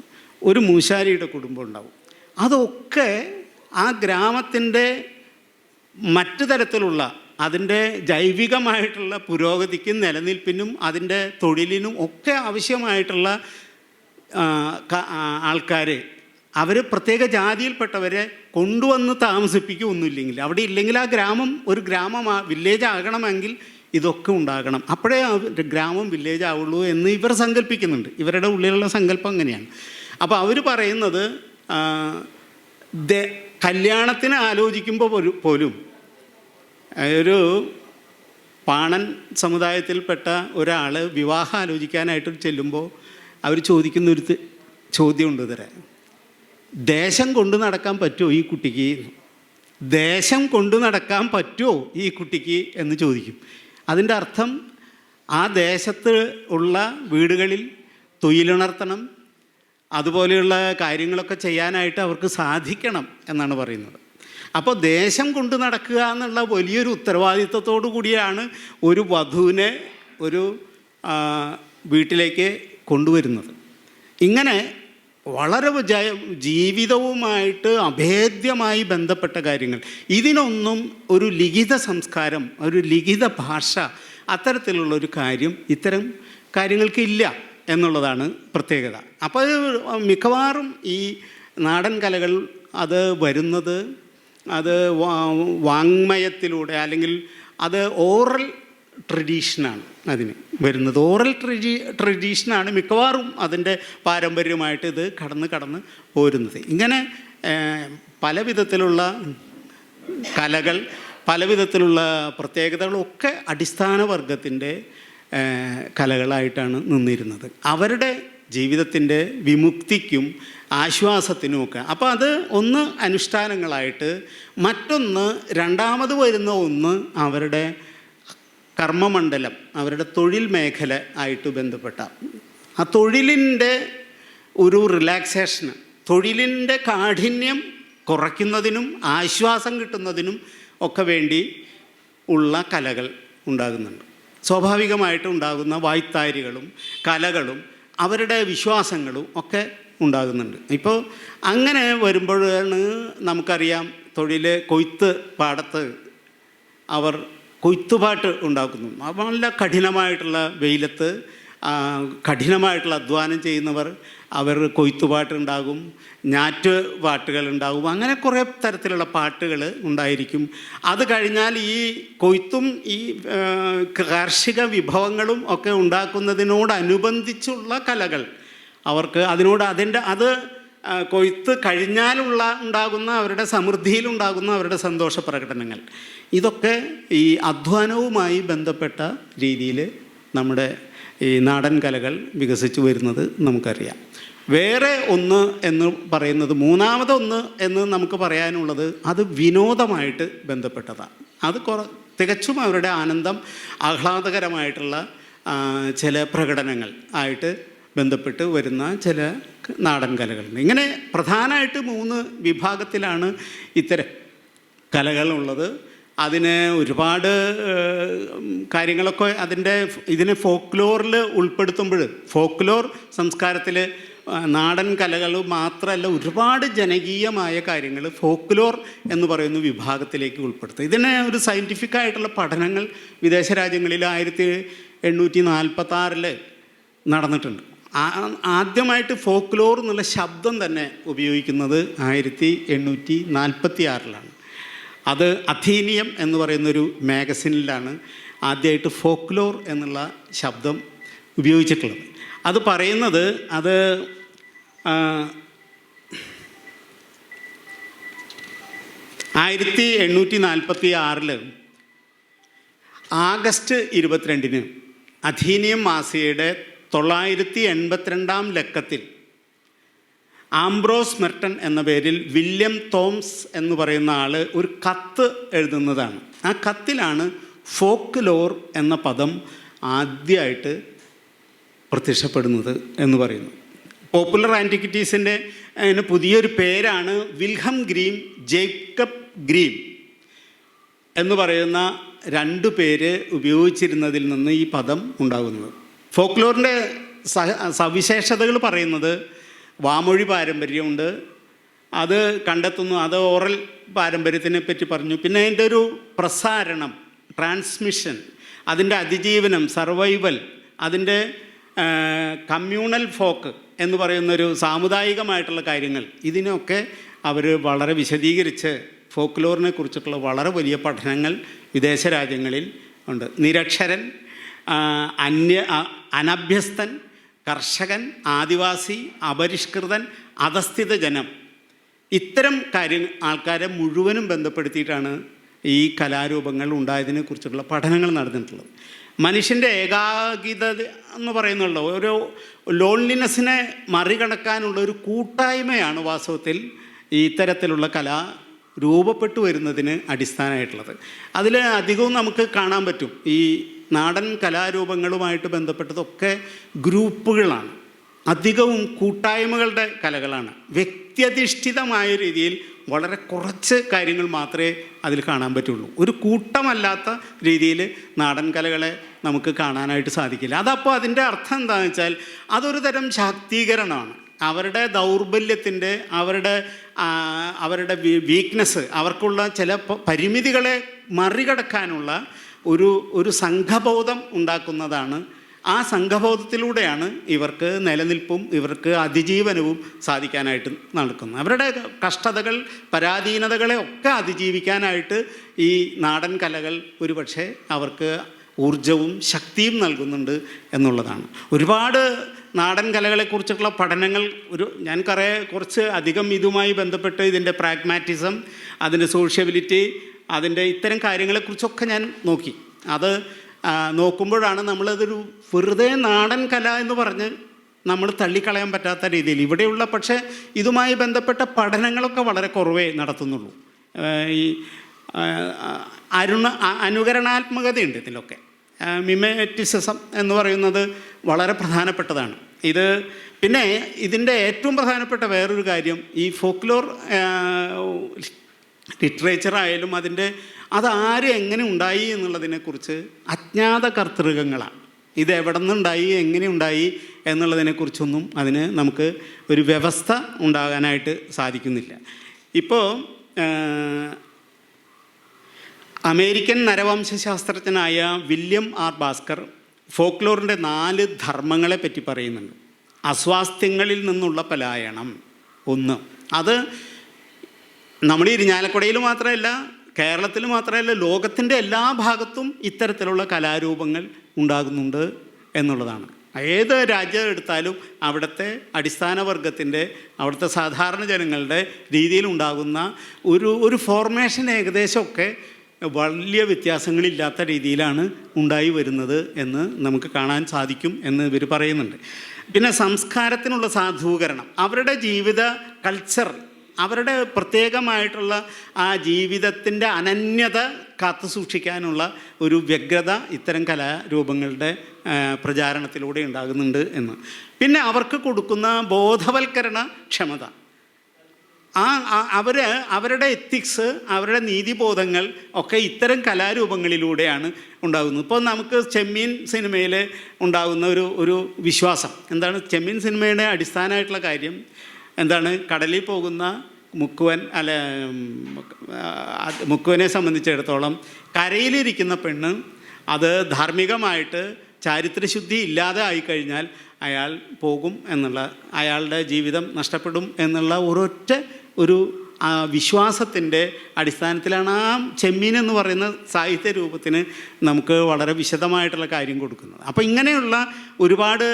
ഒരു മൂശാരിയുടെ കുടുംബം ഉണ്ടാകും. അതൊക്കെ ആ ഗ്രാമത്തിൻ്റെ മറ്റു തരത്തിലുള്ള അതിൻ്റെ ജൈവികമായിട്ടുള്ള പുരോഗതിക്കും നിലനിൽപ്പിനും അതിൻ്റെ തൊഴിലിനും ഒക്കെ ആവശ്യമായിട്ടുള്ള ആൾക്കാർ, അവർ പ്രത്യേക ജാതിയിൽപ്പെട്ടവരെ കൊണ്ടുവന്ന് താമസിപ്പിക്കുകയൊന്നുമില്ലെങ്കിൽ, അവിടെ ഇല്ലെങ്കിൽ ആ ഗ്രാമം ഒരു വില്ലേജ് ആകണമെങ്കിൽ ഇതൊക്കെ ഉണ്ടാകണം. അപ്പോഴേ ഗ്രാമം വില്ലേജ് ആവുള്ളൂ എന്ന് ഇവർ സങ്കല്പിക്കുന്നുണ്ട്. ഇവരുടെ ഉള്ളിലുള്ള സങ്കല്പം അങ്ങനെയാണ്. അപ്പോൾ അവർ പറയുന്നത് കല്യാണത്തിന് ആലോചിക്കുമ്പോൾ പോലും ഒരു പാണൻ സമുദായത്തിൽപ്പെട്ട ഒരാൾ വിവാഹം ആലോചിക്കാനായിട്ട് ചെല്ലുമ്പോൾ അവർ ചോദിക്കുന്നൊരു ചോദ്യമുണ്ട്. ദേശം കൊണ്ടു നടക്കാൻ പറ്റുമോ ഈ കുട്ടിക്ക്, ദേശം കൊണ്ടു നടക്കാൻ പറ്റുമോ ഈ കുട്ടിക്ക് എന്ന് ചോദിക്കും. അതിൻ്റെ അർത്ഥം ആ ദേശത്ത് ഉള്ള വീടുകളിൽ തൊഴിലുണർത്തണം, അതുപോലെയുള്ള കാര്യങ്ങളൊക്കെ ചെയ്യാനായിട്ട് അവർക്ക് സാധിക്കണം എന്നാണ് പറയുന്നത്. അപ്പോൾ ദേശം കൊണ്ടു നടക്കുക എന്നുള്ള വലിയൊരു ഉത്തരവാദിത്വത്തോടു കൂടിയാണ് ഒരു വധുവിനെ ഒരു വീട്ടിലേക്ക് കൊണ്ടുവരുന്നത്. ഇങ്ങനെ വളരെ ജീവിതവുമായിട്ട് അഭേദ്യമായി ബന്ധപ്പെട്ട കാര്യങ്ങൾ, ഇതിനൊന്നും ഒരു ലിഖിത സംസ്കാരം, ഒരു ലിഖിത ഭാഷ, അത്തരത്തിലുള്ളൊരു കാര്യം ഇത്തരം കാര്യങ്ങൾക്ക് ഇല്ല. എന്നുള്ളതാണ് പ്രത്യേകത. അപ്പോൾ അത് മിക്കവാറും ഈ നാടൻ കലകൾ അത് വരുന്നത് അത് വാങ്മയത്തിലൂടെ, അല്ലെങ്കിൽ അത് ഓറൽ ട്രഡീഷനാണ് അതിന് വരുന്നത്. ഓറൽ ട്രഡീഷനാണ് മിക്കവാറും അതിൻ്റെ പാരമ്പര്യമായിട്ട് ഇത് കടന്ന് പോരുന്നത്. ഇങ്ങനെ പല വിധത്തിലുള്ള കലകൾ, പല വിധത്തിലുള്ള പ്രത്യേകതകളൊക്കെ അടിസ്ഥാന വർഗത്തിൻ്റെ കലകളായിട്ടാണ് നിന്നിരുന്നത്, അവരുടെ ജീവിതത്തിൻ്റെ വിമുക്തിക്കും ആശ്വാസത്തിനുമൊക്കെ. അപ്പോൾ അത് ഒന്ന് അനുഷ്ഠാനങ്ങളായിട്ട്, മറ്റൊന്ന് രണ്ടാമത് വരുന്ന ഒന്ന് അവരുടെ കർമ്മമണ്ഡലം, അവരുടെ തൊഴിൽ മേഖല ആയിട്ട് ബന്ധപ്പെട്ട ആ തൊഴിലിൻ്റെ ഒരു റിലാക്സേഷന്, തൊഴിലിൻ്റെ കാഠിന്യം കുറയ്ക്കുന്നതിനും ആശ്വാസം കിട്ടുന്നതിനും ഒക്കെ വേണ്ടി ഉള്ള കലകൾ ഉണ്ടാകുന്നുണ്ട്. സ്വാഭാവികമായിട്ട് ഉണ്ടാകുന്ന വായ്ത്താരികളും കലകളും അവരുടെ വിശ്വാസങ്ങളും ഒക്കെ ഉണ്ടാകുന്നുണ്ട്. ഇപ്പോൾ അങ്ങനെ വരുമ്പോഴാണ് നമുക്കറിയാം, കൊയ്ത്ത് പാടത്ത് അവർ കൊയ്ത്തുപാട്ട് ഉണ്ടാക്കുന്നു. നല്ല കഠിനമായിട്ടുള്ള വെയിലത്ത് കഠിനമായിട്ടുള്ള അധ്വാനം ചെയ്യുന്നവർ, അവർ കൊയ്ത്തുപാട്ടുണ്ടാകും, ഞാറ്റ് പാട്ടുകളുണ്ടാകും, അങ്ങനെ കുറേ തരത്തിലുള്ള പാട്ടുകൾ ഉണ്ടായിരിക്കും. അത് കഴിഞ്ഞാൽ ഈ കൊയ്ത്തും ഈ കാർഷിക വിഭവങ്ങളും ഒക്കെ ഉണ്ടാക്കുന്നതിനോടനുബന്ധിച്ചുള്ള കലകൾ അവർക്ക് അത് കൊയ്ത്ത് ഉണ്ടാകുന്ന അവരുടെ സമൃദ്ധിയിലുണ്ടാകുന്ന അവരുടെ സന്തോഷ പ്രകടനങ്ങൾ, ഇതൊക്കെ ഈ അധ്വാനവുമായി ബന്ധപ്പെട്ട രീതിയിൽ നമ്മുടെ ഈ നാടൻ കലകൾ വികസിച്ചു വരുന്നത് നമുക്കറിയാം. വേറെ ഒന്ന് എന്ന് പറയുന്നത്, മൂന്നാമതൊന്ന് എന്ന് നമുക്ക് പറയാനുള്ളത്, അത് വിനോദമായിട്ട് ബന്ധപ്പെട്ടതാണ്. അത് തികച്ചും അവരുടെ ആഹ്ലാദകരമായിട്ടുള്ള ചില പ്രകടനങ്ങൾ ആയിട്ട് ബന്ധപ്പെട്ട് വരുന്ന ചില നാടൻ കലകളുണ്ട്. ഇങ്ങനെ പ്രധാനമായിട്ട് 3 വിഭാഗത്തിലാണ് ഇത്തരം കലകളുള്ളത്. അതിന് ഒരുപാട് കാര്യങ്ങളൊക്കെ ഇതിനെ ഫോക്ക്ലോറിൽ ഉൾപ്പെടുത്തുമ്പോൾ, ഫോക്ക്ലോർ സംസ്കാരത്തിൽ നാടൻ കലകൾ മാത്രമല്ല, ഒരുപാട് ജനകീയമായ കാര്യങ്ങൾ ഫോക്ക്ലോർ എന്ന് പറയുന്ന വിഭാഗത്തിലേക്ക് ഉൾപ്പെടുത്തും. ഇതിന് ഒരു സയൻറ്റിഫിക്കായിട്ടുള്ള പഠനങ്ങൾ വിദേശ രാജ്യങ്ങളിൽ 1846 നടന്നിട്ടുണ്ട്. ആദ്യമായിട്ട് ഫോക്ക്ലോർ എന്നുള്ള ശബ്ദം തന്നെ ഉപയോഗിക്കുന്നത് 1846 അത് അഥീനിയം എന്ന് പറയുന്നൊരു മാഗസിനിലാണ് ആദ്യമായിട്ട് ഫോക്ക്ലോർ എന്നുള്ള ശബ്ദം ഉപയോഗിച്ചിട്ടുള്ളത്. അത് പറയുന്നത്, അത് 1846 ആഗസ്റ്റ് 22 അഥീനിയം മാസികയുടെ 982 ലക്കത്തിൽ ആംബ്രോസ് മെർട്ടൺ എന്ന പേരിൽ വില്യം തോംസ് എന്ന് പറയുന്ന ആൾ ഒരു കത്ത് എഴുതുന്നതാണ്. ആ കത്തിലാണ് ഫോക്ക്ലോർ എന്ന പദം ആദ്യമായിട്ട് പ്രത്യക്ഷപ്പെടുന്നത് എന്ന് പറയുന്നു. പോപ്പുലർ ആൻറ്റിക്വിറ്റീസിൻ്റെ പുതിയൊരു പേരാണ് വിൽഹം ഗ്രീം, ജേക്കബ് ഗ്രീം എന്ന് പറയുന്ന 2 പേര് ഉപയോഗിച്ചിരുന്നതിൽ നിന്ന് ഈ പദം ഉണ്ടാകുന്നത്. ഫോക്ക്ലോറിൻ്റെ സവിശേഷതകൾ പറയുന്നത്, വാമൊഴി പാരമ്പര്യമുണ്ട്, അത് കണ്ടെത്തുന്നു, അത് ഓറൽ പാരമ്പര്യത്തിനെ പറ്റി പറഞ്ഞു. പിന്നെ അതിൻ്റെ ഒരു പ്രസാരണം, ട്രാൻസ്മിഷൻ, അതിൻ്റെ അതിജീവനം, സർവൈവൽ, അതിൻ്റെ കമ്മ്യൂണൽ ഫോക്ക് എന്ന് പറയുന്നൊരു സാമുദായികമായിട്ടുള്ള കാര്യങ്ങൾ, ഇതിനൊക്കെ അവർ വളരെ വിശദീകരിച്ച് ഫോക്ക്ലോറിനെ കുറിച്ചിട്ടുള്ള വളരെ വലിയ പഠനങ്ങൾ വിദേശ രാജ്യങ്ങളിൽ ഉണ്ട്. നിരക്ഷരൻ, അനഭ്യസ്തൻ, കർഷകൻ, ആദിവാസി, അപരിഷ്കൃതൻ, അധസ്ഥിത ജനം, ഇത്തരം ആൾക്കാരെ മുഴുവനും ബന്ധപ്പെടുത്തിയിട്ടാണ് ഈ കലാരൂപങ്ങൾ ഉണ്ടായതിനെക്കുറിച്ചുള്ള പഠനങ്ങൾ നടന്നിട്ടുള്ളത്. മനുഷ്യൻ്റെ ഏകാകിത എന്ന് പറയുന്നുള്ള ഒരു ലോൺലിനെസ്സിനെ മറികടക്കാനുള്ള ഒരു കൂട്ടായ്മയാണ് വാസ്തവത്തിൽ ഈ ഇത്തരത്തിലുള്ള കല രൂപപ്പെട്ടു വരുന്നതിന് അടിസ്ഥാനമായിട്ടുള്ളത്. അതിൽ അധികവും നമുക്ക് കാണാൻ പറ്റും, ഈ നാടൻ കലാരൂപങ്ങളുമായിട്ട് ബന്ധപ്പെട്ടതൊക്കെ ഗ്രൂപ്പുകളാണ്, അധികവും കൂട്ടായ്മകളുടെ കലകളാണ്. വ്യക്തിയധിഷ്ഠിതമായ രീതിയിൽ വളരെ കുറച്ച് കാര്യങ്ങൾ മാത്രമേ അതിൽ കാണാൻ പറ്റുള്ളൂ. ഒരു കൂട്ടമല്ലാത്ത രീതിയിൽ നാടൻ കലകളെ നമുക്ക് കാണാനായിട്ട് സാധിക്കില്ല. അതപ്പോൾ അതിൻ്റെ അർത്ഥം എന്താണെന്ന് വെച്ചാൽ, അതൊരു തരം ശാക്തീകരണമാണ്. അവരുടെ ദൗർബല്യത്തിൻ്റെ, അവരുടെ വീക്ക്നെസ്, അവർക്കുള്ള ചില പരിമിതികളെ മറികടക്കാനുള്ള ഒരു സംഘബോധം ഉണ്ടാക്കുന്നതാണ് ആ സംഘബോധത്തിലൂടെയാണ് ഇവർക്ക് നിലനിൽപ്പും ഇവർക്ക് അതിജീവനവും സാധിക്കാനായിട്ട് നടക്കുന്നത്. അവരുടെ കഷ്ടതകൾ, പരാധീനതകളെ ഒക്കെ അതിജീവിക്കാനായിട്ട് ഈ നാടൻ കലകൾ ഒരുപക്ഷെ അവർക്ക് ഊർജവും ശക്തിയും നൽകുന്നുണ്ട് എന്നുള്ളതാണ്. ഒരുപാട് നാടൻ കലകളെക്കുറിച്ചുള്ള പഠനങ്ങൾ ഞാൻ കുറച്ച് അധികം ഇതുമായി ബന്ധപ്പെട്ട് ഇതിൻ്റെ പ്രാഗ്മാറ്റിസം, അതിൻ്റെ സോഷ്യബിലിറ്റി, അതിൻ്റെ ഇത്തരം കാര്യങ്ങളെക്കുറിച്ചൊക്കെ ഞാൻ നോക്കി. അത് നോക്കുമ്പോഴാണ് നമ്മളതൊരു വെറുതെ നാടൻ കല എന്ന് പറഞ്ഞ് നമ്മൾ തള്ളിക്കളയാൻ പറ്റാത്ത രീതിയിൽ ഇവിടെയുള്ള, പക്ഷേ ഇതുമായി ബന്ധപ്പെട്ട പഠനങ്ങളൊക്കെ വളരെ കുറവേ നടത്തുന്നുള്ളൂ. ഈ അനുകരണാത്മകതയുണ്ട് ഇതിലൊക്കെ. മിമറ്റിസിസം എന്ന് പറയുന്നത് വളരെ പ്രധാനപ്പെട്ടതാണ്. പിന്നെ ഇതിൻ്റെ ഏറ്റവും പ്രധാനപ്പെട്ട വേറൊരു കാര്യം, ഈ ഫോക്ലോർ ലിറ്ററേച്ചർ ആയാലും അതാര് എങ്ങനെ ഉണ്ടായി എന്നുള്ളതിനെക്കുറിച്ച് അജ്ഞാത കർത്തൃകങ്ങളാണ്. ഇത് എവിടെ നിന്നുണ്ടായി, എങ്ങനെ ഉണ്ടായി എന്നുള്ളതിനെക്കുറിച്ചൊന്നും അതിന് നമുക്ക് ഒരു വ്യവസ്ഥ ഉണ്ടാകാനായിട്ട് സാധിക്കുന്നില്ല. ഇപ്പോൾ അമേരിക്കൻ നരവംശാസ്ത്രജ്ഞനായ വില്യം ആർ ഭാസ്കർ ഫോക്ലോറിൻ്റെ 4 ധർമ്മങ്ങളെ പറ്റി പറയുന്നുണ്ട്. അസ്വാസ്ഥ്യങ്ങളിൽ നിന്നുള്ള പലായനം ഒന്ന്. അത് നമ്മൾ ഇരിഞ്ഞാലക്കുടയിൽ മാത്രമല്ല, കേരളത്തിൽ മാത്രമല്ല, ലോകത്തിൻ്റെ എല്ലാ ഭാഗത്തും ഇത്തരത്തിലുള്ള കലാരൂപങ്ങൾ ഉണ്ടാകുന്നുണ്ട് എന്നുള്ളതാണ്. ഏത് രാജ്യം എടുത്താലും അവിടുത്തെ അടിസ്ഥാന വർഗത്തിൻ്റെ, അവിടുത്തെ സാധാരണ ജനങ്ങളുടെ രീതിയിലുണ്ടാകുന്ന ഒരു ഫോർമേഷൻ ഏകദേശമൊക്കെ വലിയ വ്യത്യാസങ്ങളില്ലാത്ത രീതിയിലാണ് ഉണ്ടായി വരുന്നത് എന്ന് നമുക്ക് കാണാൻ സാധിക്കും എന്ന് ഇവർ പറയുന്നുണ്ട്. പിന്നെ സംസ്കാരത്തിനുള്ള സാധൂകരണം, അവരുടെ ജീവിത കൾച്ചർ, അവരുടെ പ്രത്യേകമായിട്ടുള്ള ആ ജീവിതത്തിൻ്റെ അനന്യത കാത്തു സൂക്ഷിക്കാനുള്ള ഒരു വ്യഗ്രത ഇത്തരം കലാരൂപങ്ങളുടെ പ്രചാരണത്തിലൂടെ ഉണ്ടാകുന്നുണ്ട് എന്ന്. പിന്നെ അവർക്ക് കൊടുക്കുന്ന ബോധവൽക്കരണ ക്ഷമത, അവരുടെ എത്തിക്സ്, അവരുടെ നീതിബോധങ്ങൾ ഒക്കെ ഇത്തരം കലാരൂപങ്ങളിലൂടെയാണ് ഉണ്ടാകുന്നത്. ഇപ്പോൾ നമുക്ക് ചെമ്മീൻ സിനിമയിൽ ഉണ്ടാകുന്ന ഒരു വിശ്വാസം എന്താണ്? ചെമ്മീൻ സിനിമയുടെ അടിസ്ഥാനമായിട്ടുള്ള കാര്യം എന്താണ്? കടലിൽ പോകുന്ന മുക്കുവനെ സംബന്ധിച്ചിടത്തോളം കരയിലിരിക്കുന്ന പെണ്ണ് അത് ധാർമ്മികമായിട്ട് ചാരിത്രശുദ്ധി ഇല്ലാതെ ആയിക്കഴിഞ്ഞാൽ അയാൾ പോകും എന്നുള്ള, അയാളുടെ ജീവിതം നഷ്ടപ്പെടും എന്നുള്ള ഒരു വിശ്വാസത്തിൻ്റെ അടിസ്ഥാനത്തിലാണ് ആ ചെമ്മീൻ എന്ന് പറയുന്ന സാഹിത്യ രൂപത്തിന് നമുക്ക് വളരെ വിശദമായിട്ടുള്ള കാര്യം കൊടുക്കുന്നത്. അപ്പോൾ ഇങ്ങനെയുള്ള ഒരുപാട്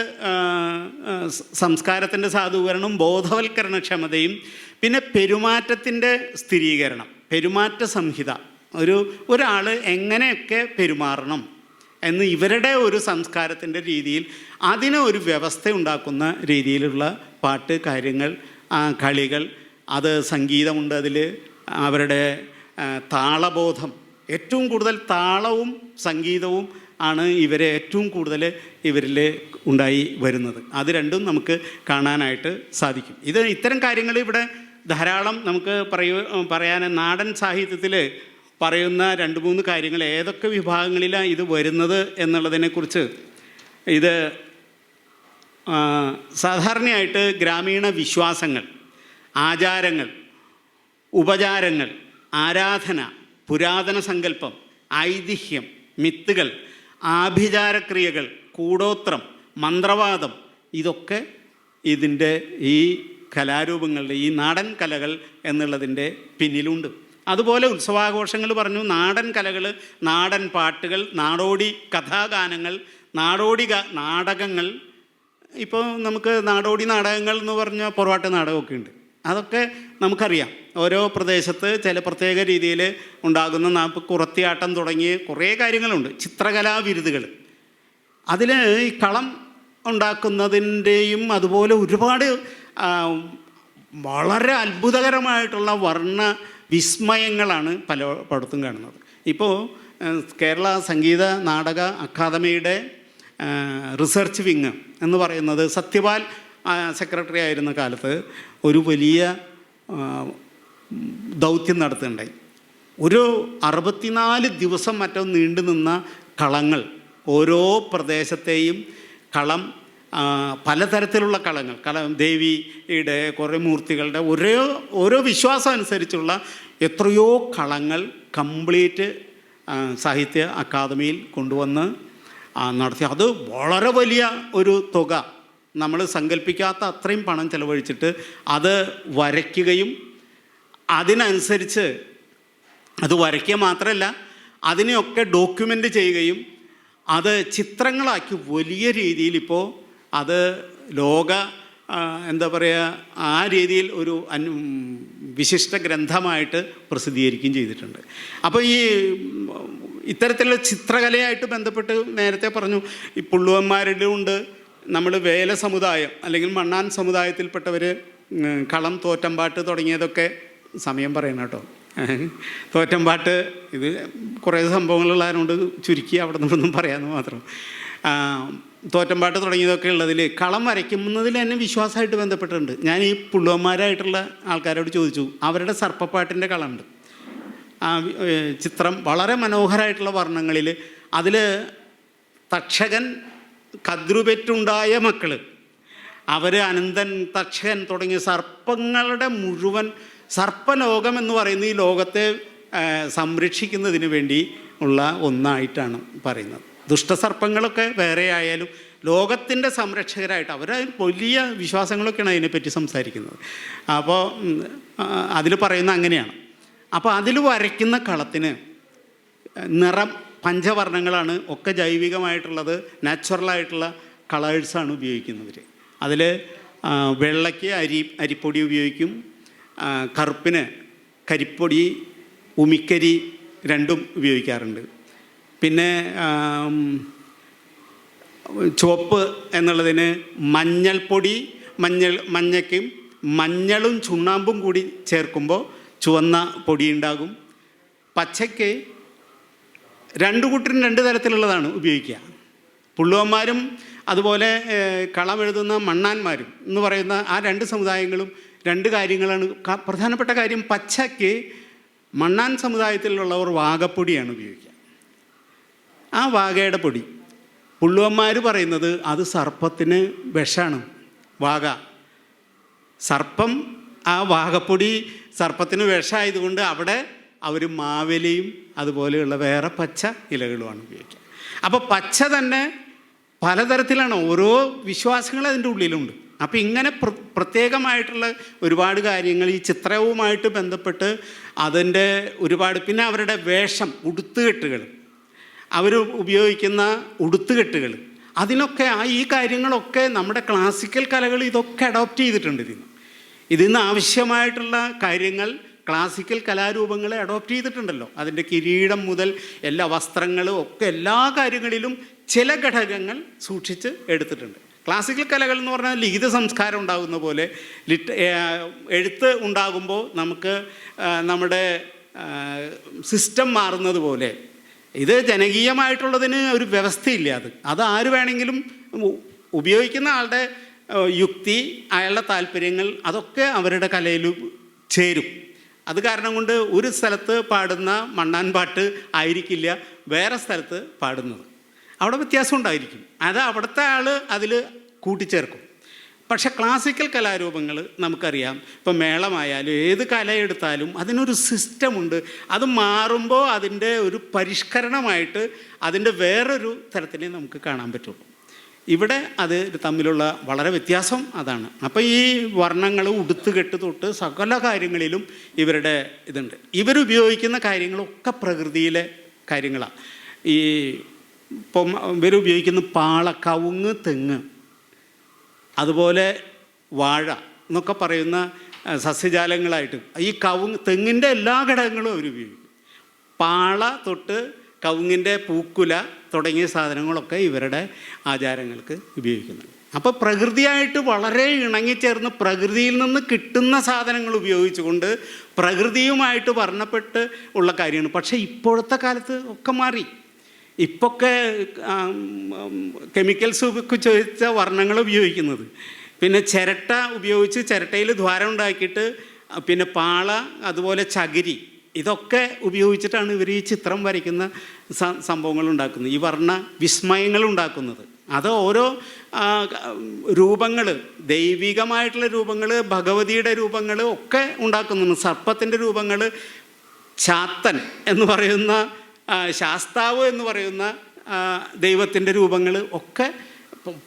സംസ്കാരത്തിൻ്റെ സാധൂകരണം, ബോധവൽക്കരണക്ഷമതയും, പിന്നെ പെരുമാറ്റത്തിൻ്റെ സ്ഥിരീകരണം, പെരുമാറ്റ സംഹിത, ഒരാൾ എങ്ങനെയൊക്കെ പെരുമാറണം എന്ന് ഇവരുടെ ഒരു സംസ്കാരത്തിൻ്റെ രീതിയിൽ അതിന് ഒരു വ്യവസ്ഥ ഉണ്ടാക്കുന്ന രീതിയിലുള്ള പാട്ട്, കാര്യങ്ങൾ, കളികൾ, അത് സംഗീതമുണ്ട്. അതിൽ അവരുടെ താളബോധം, ഏറ്റവും കൂടുതൽ താളവും സംഗീതവും ആണ് ഏറ്റവും കൂടുതൽ ഇവരിൽ ഉണ്ടായി വരുന്നത്. അത് രണ്ടും നമുക്ക് കാണാനായിട്ട് സാധിക്കും. ഇത്തരം കാര്യങ്ങൾ ഇവിടെ ധാരാളം നമുക്ക് പറയാൻ നാടൻ സാഹിത്യത്തിൽ പറയുന്ന 2-3 കാര്യങ്ങൾ ഏതൊക്കെ വിഭാഗങ്ങളിലാണ് ഇത് വരുന്നത് എന്നുള്ളതിനെക്കുറിച്ച്, ഇത് സാധാരണയായിട്ട് ഗ്രാമീണ വിശ്വാസങ്ങൾ, ആചാരങ്ങൾ, ഉപചാരങ്ങൾ, ആരാധന, പുരാതന സങ്കല്പം, ഐതിഹ്യം, മിത്തുകൾ, ആഭിചാരക്രിയകൾ, കൂടോത്രം, മന്ത്രവാദം, ഇതൊക്കെ ഇതിൻ്റെ ഈ കലാരൂപങ്ങളുടെ, ഈ നാടൻ കലകൾ എന്നുള്ളതിൻ്റെ പിന്നിലുണ്ട്. അതുപോലെ ഉത്സവാഘോഷങ്ങൾ പറഞ്ഞു, നാടൻ കലകൾ, നാടൻ പാട്ടുകൾ, നാടോടി കഥാഗാനങ്ങൾ, നാടകങ്ങൾ. ഇപ്പോൾ നമുക്ക് നാടോടി നാടകങ്ങൾ എന്ന് പറഞ്ഞാൽ പൊറവാട്ട് നാടകമൊക്കെ ഉണ്ട്. അതൊക്കെ നമുക്കറിയാം. ഓരോ പ്രദേശത്ത് ചില പ്രത്യേക രീതിയിൽ ഉണ്ടാകുന്ന കുറത്തിയാട്ടം തുടങ്ങിയ കുറേ കാര്യങ്ങളുണ്ട്. ചിത്രകലാവിരുതുകൾ, അതിൽ ഈ കളം ഉണ്ടാക്കുന്നതിൻ്റെയും അതുപോലെ ഒരുപാട് വളരെ അത്ഭുതകരമായിട്ടുള്ള വർണ്ണ വിസ്മയങ്ങളാണ് പലയിടത്തും കാണുന്നത്. ഇപ്പോൾ കേരള സംഗീത നാടക അക്കാദമിയുടെ റിസർച്ച് വിങ് എന്ന് പറയുന്നത് സത്യപാൽ സെക്രട്ടറി ആയിരുന്ന കാലത്ത് ഒരു വലിയ ദൗത്യം നടത്തുകയുണ്ടായി. ഒരു 64 ദിവസം മറ്റോ നീണ്ടു നിന്ന കളങ്ങൾ, ഓരോ പ്രദേശത്തെയും കളം, പലതരത്തിലുള്ള കളങ്ങൾ, ദേവിയുടെ കുറേ മൂർത്തികളുടെ ഓരോ വിശ്വാസം അനുസരിച്ചുള്ള എത്രയോ കളങ്ങൾ കംപ്ലീറ്റ് സാഹിത്യ അക്കാദമിയിൽ കൊണ്ടുവന്ന് നടത്തി. അത് വളരെ വലിയ ഒരു തുക, നമ്മൾ സങ്കല്പിക്കാത്ത അത്രയും പണം ചെലവഴിച്ചിട്ട് അത് വരയ്ക്കുകയും അതിനനുസരിച്ച് അത് വരയ്ക്കുക മാത്രമല്ല അതിനെയൊക്കെ ഡോക്യുമെൻ്റ് ചെയ്യുകയും അത് ചിത്രങ്ങളാക്കി വലിയ രീതിയിൽ ഇപ്പോൾ അത് ലോക എന്താ പറയുക ആ രീതിയിൽ ഒരു വിശിഷ്ട ഗ്രന്ഥമായിട്ട് പ്രസിദ്ധീകരിക്കുകയും ചെയ്തിട്ടുണ്ട്. അപ്പോൾ ഈ ഇത്തരത്തിലുള്ള ചിത്രകലയായിട്ട് ബന്ധപ്പെട്ട് നേരത്തെ പറഞ്ഞു, ഈ പുള്ളുവന്മാരുടെ ഉണ്ട്, നമ്മൾ വേല സമുദായം അല്ലെങ്കിൽ മണ്ണാൻ സമുദായത്തിൽപ്പെട്ടവർ കളം, തോറ്റമ്പാട്ട് തുടങ്ങിയതൊക്കെ സമയം പറയണം കേട്ടോ. തോറ്റമ്പാട്ട് ഇത് കുറേ സംഭവങ്ങളുള്ളതുകൊണ്ട് ചുരുക്കി അവിടെ നിന്നൊന്നും പറയാമെന്ന് മാത്രം. തോറ്റമ്പാട്ട് തുടങ്ങിയതൊക്കെ ഉള്ളതിൽ കളം വരയ്ക്കുന്നതിൽ തന്നെ വിശ്വാസമായിട്ട് ബന്ധപ്പെട്ടിട്ടുണ്ട്. ഞാൻ ഈ പുള്ളുവന്മാരായിട്ടുള്ള ആൾക്കാരോട് ചോദിച്ചു, അവരുടെ സർപ്പപ്പാട്ടിൻ്റെ കളമുണ്ട്. ചിത്രം വളരെ മനോഹരമായിട്ടുള്ള വർണ്ണങ്ങളിൽ, അതിൽ തക്ഷകൻ കദ്രുപെറ്റുണ്ടായ മക്കൾ, അവർ അനന്തൻ, തക്ഷകൻ തുടങ്ങിയ സർപ്പങ്ങളുടെ മുഴുവൻ സർപ്പലോകം എന്ന് പറയുന്ന ഈ ലോകത്തെ സംരക്ഷിക്കുന്നതിന് വേണ്ടി ഉള്ള ഒന്നായിട്ടാണ് പറയുന്നത്. ദുഷ്ടസർപ്പങ്ങളൊക്കെ വേറെ ആയാലും ലോകത്തിൻ്റെ സംരക്ഷകരായിട്ട് അവർ വലിയ വിശ്വാസങ്ങളൊക്കെയാണ് അതിനെപ്പറ്റി സംസാരിക്കുന്നത്. അപ്പോൾ അതിൽ പറയുന്ന അങ്ങനെയാണ്. അപ്പോൾ അതിൽ വരയ്ക്കുന്ന കളത്തിന് നിറം പഞ്ചവർണ്ണങ്ങളാണ്, ഒക്കെ ജൈവികമായിട്ടുള്ളത്, നാച്ചുറലായിട്ടുള്ള കളേഴ്സാണ് ഉപയോഗിക്കുന്നവർ. അതിൽ വെള്ളയ്ക്ക് അരിപ്പൊടി ഉപയോഗിക്കും, കറുപ്പിന് കരിപ്പൊടി, ഉമിക്കരി രണ്ടും ഉപയോഗിക്കാറുണ്ട്. പിന്നെ ചുവപ്പ് എന്നുള്ളതിന് മഞ്ഞൾപ്പൊടി, മഞ്ഞയ്ക്കും മഞ്ഞളും ചുണ്ണാമ്പും കൂടി ചേർക്കുമ്പോൾ ചുവന്ന പൊടി ഉണ്ടാകും. പച്ചയ്ക്ക് രണ്ട് കൂട്ടരും രണ്ട് തരത്തിലുള്ളതാണ് ഉപയോഗിക്കുക. പുള്ളുവന്മാരും അതുപോലെ കളമെഴുതുന്ന മണ്ണാന്മാരും എന്ന് പറയുന്ന ആ രണ്ട് സമുദായങ്ങളും രണ്ട് കാര്യങ്ങളാണ്. പ്രധാനപ്പെട്ട കാര്യം, പച്ചയ്ക്ക് മണ്ണാൻ സമുദായത്തിലുള്ളവർ വാഗപ്പൊടിയാണ് ഉപയോഗിക്കുക. ആ വാഗയുടെ പൊടി പുള്ളുവന്മാർ പറയുന്നത് അത് സർപ്പത്തിന് വിഷമാണ്. വാഗ സർപ്പം, ആ വാഗപ്പൊടി സർപ്പത്തിന് വിഷമായതുകൊണ്ട് അവിടെ അവർ മാവിലയും അതുപോലെയുള്ള വേറെ പച്ച ഇലകളുമാണ് ഉപയോഗിക്കുക. അപ്പോൾ പച്ച തന്നെ പലതരത്തിലാണ്, ഓരോ വിശ്വാസങ്ങൾ അതിൻ്റെ ഉള്ളിലുണ്ട്. അപ്പോൾ ഇങ്ങനെ പ്രത്യേകമായിട്ടുള്ള ഒരുപാട് കാര്യങ്ങൾ ഈ ചിത്രവുമായിട്ട് ബന്ധപ്പെട്ട് അതിൻ്റെ ഒരുപാട്. പിന്നെ അവരുടെ വേഷം, ഉടുത്തുകെട്ടുകൾ, അവർ ഉപയോഗിക്കുന്ന ഉടുത്തുകെട്ടുകൾ, അതിനൊക്കെ ഈ കാര്യങ്ങളൊക്കെ നമ്മുടെ ക്ലാസിക്കൽ കലകൾ ഇതൊക്കെ അഡോപ്റ്റ് ചെയ്തിട്ടുണ്ട്. ഇതിന്ന് ആവശ്യമായിട്ടുള്ള കാര്യങ്ങൾ ക്ലാസിക്കൽ കലാരൂപങ്ങളെ അഡോപ്റ്റ് ചെയ്തിട്ടുണ്ടല്ലോ. അതിൻ്റെ കിരീടം മുതൽ എല്ലാ വസ്ത്രങ്ങളും ഒക്കെ എല്ലാ കാര്യങ്ങളിലും ചില ഘടകങ്ങൾ സൂക്ഷിച്ച് എടുത്തിട്ടുണ്ട്. ക്ലാസിക്കൽ കലകൾ എന്ന് പറഞ്ഞാൽ ലിഖിത സംസ്കാരം ഉണ്ടാകുന്ന പോലെ, എഴുത്ത് ഉണ്ടാകുമ്പോൾ നമുക്ക് നമ്മുടെ സിസ്റ്റം മാറുന്നത് പോലെ ഇത് ജനകീയമായിട്ടുള്ളതിന് ഒരു വ്യവസ്ഥയില്ല. അത് ആര് വേണമെങ്കിലും ഉപയോഗിക്കുന്ന ആളുടെ യുക്തി, അയാളുടെ താല്പര്യങ്ങൾ, അതൊക്കെ അവരുടെ കലയിൽ ചേരും. അത് കാരണം കൊണ്ട് ഒരു സ്ഥലത്ത് പാടുന്ന മണ്ണാൻ പാട്ട് ആയിരിക്കില്ല വേറെ സ്ഥലത്ത് പാടുന്നത്. അവിടെ വ്യത്യാസം ഉണ്ടായിരിക്കും. അത് അവിടുത്തെ ആൾ അതിൽ കൂട്ടിച്ചേർക്കും. പക്ഷേ ക്ലാസിക്കൽ കലാരൂപങ്ങൾ നമുക്കറിയാം, ഇപ്പം മേളമായാലും ഏത് കലയെടുത്താലും അതിനൊരു സിസ്റ്റമുണ്ട്. അത് മാറുമ്പോൾ അതിൻ്റെ ഒരു പരിഷ്കരണമായിട്ട് അതിൻ്റെ വേറൊരു തരത്തിലേ നമുക്ക് കാണാൻ പറ്റുള്ളൂ. ഇവിടെ അത് തമ്മിലുള്ള വളരെ വ്യത്യാസം അതാണ്. അപ്പോൾ ഈ വർണ്ണങ്ങൾ, ഉടുത്തുകെട്ട് തൊട്ട് സകല കാര്യങ്ങളിലും ഇവരുടെ ഇതുണ്ട്. ഇവരുപയോഗിക്കുന്ന കാര്യങ്ങളൊക്കെ പ്രകൃതിയിലെ കാര്യങ്ങളാണ്. ഈ ഇപ്പം ഇവരുപയോഗിക്കുന്ന പാള, കവുങ്ങ്, തെങ്ങ്, അതുപോലെ വാഴ എന്നൊക്കെ പറയുന്ന സസ്യജാലങ്ങളായിട്ട് ഈ തെങ്ങിൻ്റെ എല്ലാ ഘടകങ്ങളും അവർ ഉപയോഗിക്കും. പാള തൊട്ട് കവുങ്ങിൻ്റെ പൂക്കുല തുടങ്ങിയ സാധനങ്ങളൊക്കെ ഇവരുടെ ആചാരങ്ങൾക്ക് ഉപയോഗിക്കുന്നുണ്ട്. അപ്പോൾ പ്രകൃതിയായിട്ട് വളരെ ഇണങ്ങിച്ചേർന്ന് പ്രകൃതിയിൽ നിന്ന് കിട്ടുന്ന സാധനങ്ങൾ ഉപയോഗിച്ചുകൊണ്ട് പ്രകൃതിയുമായിട്ട് വർണ്ണപ്പെട്ട് ഉള്ള കാര്യമാണ്. പക്ഷേ ഇപ്പോഴത്തെ കാലത്ത് ഒക്കെ മാറി. ഇപ്പൊക്കെ കെമിക്കൽസ് ചോദിച്ച വർണ്ണങ്ങൾ ഉപയോഗിക്കുന്നത്. പിന്നെ ചിരട്ട ഉപയോഗിച്ച് ചിരട്ടയിൽ ദ്വാരം ഉണ്ടാക്കിയിട്ട് പിന്നെ പാള, അതുപോലെ ചകിരി, ഇതൊക്കെ ഉപയോഗിച്ചിട്ടാണ് ഇവർ ഈ ചിത്രം വരയ്ക്കുന്ന സംഭവങ്ങൾ ഉണ്ടാക്കുന്നത്, ഈ വർണ്ണ വിസ്മയങ്ങൾ ഉണ്ടാക്കുന്നത്. അത് ഓരോ രൂപങ്ങൾ, ദൈവികമായിട്ടുള്ള രൂപങ്ങൾ, ഭഗവതിയുടെ രൂപങ്ങൾ ഒക്കെ ഉണ്ടാക്കുന്നുണ്ട്. സർപ്പത്തിൻ്റെ രൂപങ്ങൾ, ശാസ്താവ് എന്ന് പറയുന്ന ദൈവത്തിൻ്റെ രൂപങ്ങൾ ഒക്കെ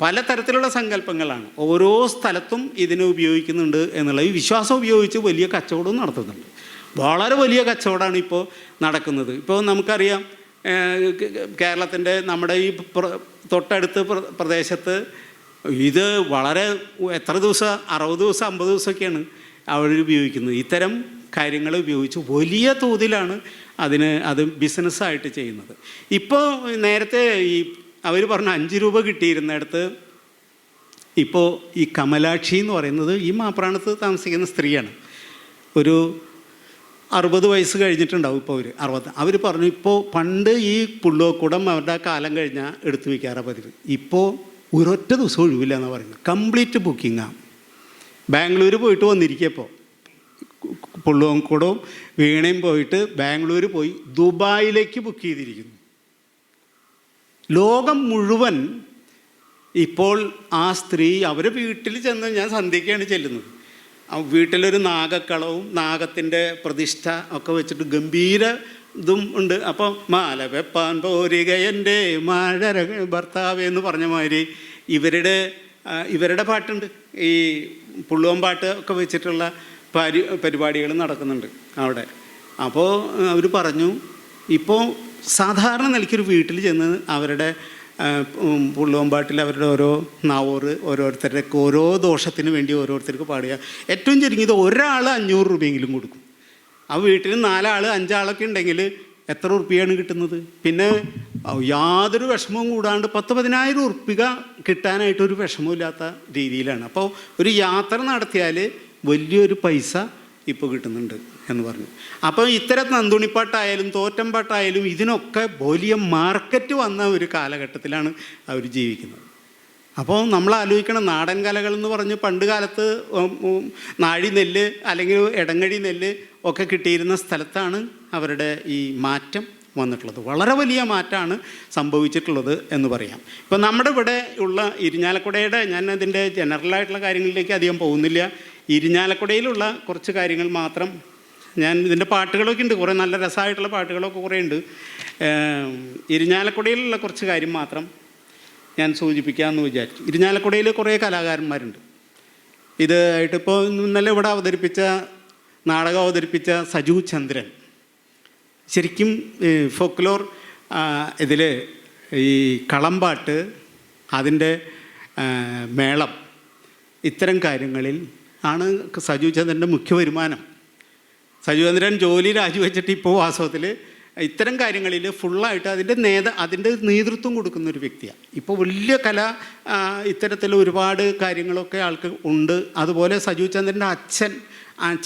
പലതരത്തിലുള്ള സങ്കല്പങ്ങളാണ്. ഓരോ സ്ഥലത്തും ഇതിനെ ഉപയോഗിക്കുന്നുണ്ട് എന്നുള്ള ഈ വിശ്വാസം ഉപയോഗിച്ച് വലിയ കച്ചവടവും നടത്തുന്നുണ്ട്. വളരെ വലിയ കച്ചവടമാണ് ഇപ്പോൾ നടക്കുന്നത്. ഇപ്പോൾ നമുക്കറിയാം, കേരളത്തിൻ്റെ നമ്മുടെ ഈ തൊട്ടടുത്ത പ്രദേശത്ത് ഇത് വളരെ എത്ര ദിവസം, 60 ദിവസം 50 ദിവസമൊക്കെയാണ് അവർ ഉപയോഗിക്കുന്നത്. ഇത്തരം കാര്യങ്ങൾ ഉപയോഗിച്ച് വലിയ തോതിലാണ് അത് ബിസിനസ്സായിട്ട് ചെയ്യുന്നത്. ഇപ്പോൾ നേരത്തെ ഈ അവർ പറഞ്ഞ 5 രൂപ കിട്ടിയിരുന്നിടത്ത് ഇപ്പോൾ ഈ കമലാക്ഷി എന്ന് പറയുന്നത് ഈ മാപ്രാണത്ത് താമസിക്കുന്ന സ്ത്രീയാണ്. ഒരു 60 വയസ്സ് കഴിഞ്ഞിട്ടുണ്ടാവും ഇപ്പോൾ അവർ പറഞ്ഞു, ഇപ്പോൾ പണ്ട് ഈ പുള്ളോക്കുടം അവരുടെ കാലം കഴിഞ്ഞാൽ എടുത്തു വയ്ക്കാറാണ് പതിവ്. ഇപ്പോൾ ഒരൊറ്റ ദിവസം ഒഴിവില്ല എന്ന് പറയുന്നത്. കംപ്ലീറ്റ് ബുക്കിങ്ങാണ്. ബാംഗ്ലൂർ പോയിട്ട് വന്നിരിക്കപ്പോൾ പുള്ളോക്കുടവും വീണയും പോയിട്ട് ബാംഗ്ലൂർ പോയി ദുബായിലേക്ക് ബുക്ക് ചെയ്തിരിക്കുന്നു. ലോകം മുഴുവൻ ഇപ്പോൾ ആ സ്ത്രീ അവരെ വീട്ടിൽ ചെന്ന്, ഞാൻ സന്ധ്യയ്ക്കാണ് ചെല്ലുന്നത്, വീട്ടിലൊരു നാഗക്കളവും നാഗത്തിൻ്റെ പ്രതിഷ്ഠ ഒക്കെ വെച്ചിട്ട് ഗംഭീര ഇതും ഉണ്ട്. അപ്പോൾ മാല വെപ്പാൻ പോരിക എൻ്റെ മഴ ഭർത്താവ് എന്ന് പറഞ്ഞ മാതിരി ഇവരുടെ പാട്ടുണ്ട്. ഈ പുള്ളുവൻ പാട്ട് ഒക്കെ വെച്ചിട്ടുള്ള പരിപാടികൾ നടക്കുന്നുണ്ട് അവിടെ. അപ്പോൾ അവർ പറഞ്ഞു, ഇപ്പോൾ സാധാരണ നിലയ്ക്കൊരു വീട്ടിൽ ചെന്ന് അവരുടെ പുള്ളുവമ്പാട്ടിൽ അവരുടെ ഓരോ നാവൂറ് ഓരോരുത്തരുടെ ഓരോ ദോഷത്തിന് വേണ്ടി ഓരോരുത്തർക്ക് പാടുക. ഏറ്റവും ചുരുങ്ങിയത് ഒരാൾ 500 രൂപയെങ്കിലും കൊടുക്കും. ആ വീട്ടിൽ 4 ആൾ 5 ആളൊക്കെ ഉണ്ടെങ്കിൽ എത്ര ഉറുപ്പികയാണ് കിട്ടുന്നത്? പിന്നെ യാതൊരു വിഷമവും കൂടാണ്ട് 10-15,000 ഉറുപ്പിക കിട്ടാനായിട്ടൊരു വിഷമമില്ലാത്ത രീതിയിലാണ്. അപ്പോൾ ഒരു യാത്ര നടത്തിയാൽ വലിയൊരു പൈസ ഇപ്പോൾ കിട്ടുന്നുണ്ട് എന്ന് പറഞ്ഞു. അപ്പോൾ ഇത്തരം നന്ദുണിപ്പാട്ടായാലും തോറ്റംപാട്ടായാലും ഇതിനൊക്കെ വലിയ മാർക്കറ്റ് വന്ന ഒരു കാലഘട്ടത്തിലാണ് അവർ ജീവിക്കുന്നത്. അപ്പോൾ നമ്മൾ ആലോചിക്കണം, നാടൻ കലകൾ എന്ന് പറഞ്ഞ് പണ്ട് കാലത്ത് നാഴി നെല്ല് അല്ലെങ്കിൽ ഇടങ്ങഴി നെല്ല് ഒക്കെ കിട്ടിയിരുന്ന സ്ഥലത്താണ് അവരുടെ ഈ മാറ്റം വന്നിട്ടുള്ളത്. വളരെ വലിയ മാറ്റമാണ് സംഭവിച്ചിട്ടുള്ളത് എന്ന് പറയാം. ഇപ്പോൾ നമ്മുടെ ഇവിടെ ഉള്ള ഇരിഞ്ഞാലക്കുടയുടെ, ഞാൻ അതിൻ്റെ ജനറലായിട്ടുള്ള കാര്യങ്ങളിലേക്ക് അധികം പോകുന്നില്ല. ഇരിഞ്ഞാലക്കുടയിലുള്ള കുറച്ച് കാര്യങ്ങൾ മാത്രം, ഞാൻ ഇതിൻ്റെ പാട്ടുകളൊക്കെ ഉണ്ട്, കുറേ നല്ല രസമായിട്ടുള്ള പാട്ടുകളൊക്കെ കുറേ ഉണ്ട്. ഇരിഞ്ഞാലക്കുടയിലുള്ള കുറച്ച് കാര്യം മാത്രം ഞാൻ സൂചിപ്പിക്കാമെന്ന് വിചാരിച്ചു. ഇരിഞ്ഞാലക്കുടയിൽ കുറേ കലാകാരന്മാരുണ്ട്. ഇതായിട്ടിപ്പോൾ ഇന്നലെ ഇവിടെ നാടകം അവതരിപ്പിച്ച സജു ചന്ദ്രൻ ശരിക്കും ഫോക്ലോർ ഇതിൽ ഈ കളമ്പാട്ട്, അതിൻ്റെ മേളം, ഇത്തരം കാര്യങ്ങളിൽ ആണ് സജു ചന്ദ്രൻ്റെ മുഖ്യ വരുമാനം. സജു ചന്ദ്രൻ ജോലി രാജിവെച്ചിട്ട് ഇപ്പോൾ വാസ്തവത്തിൽ ഇത്തരം കാര്യങ്ങളിൽ ഫുള്ളായിട്ട് അതിൻ്റെ നേതൃത്വം കൊടുക്കുന്നൊരു വ്യക്തിയാണ്. ഇപ്പോൾ വലിയ ഇത്തരത്തിൽ ഒരുപാട് കാര്യങ്ങളൊക്കെ ആൾക്ക് ഉണ്ട്. അതുപോലെ സജു ചന്ദ്രൻ്റെ അച്ഛൻ,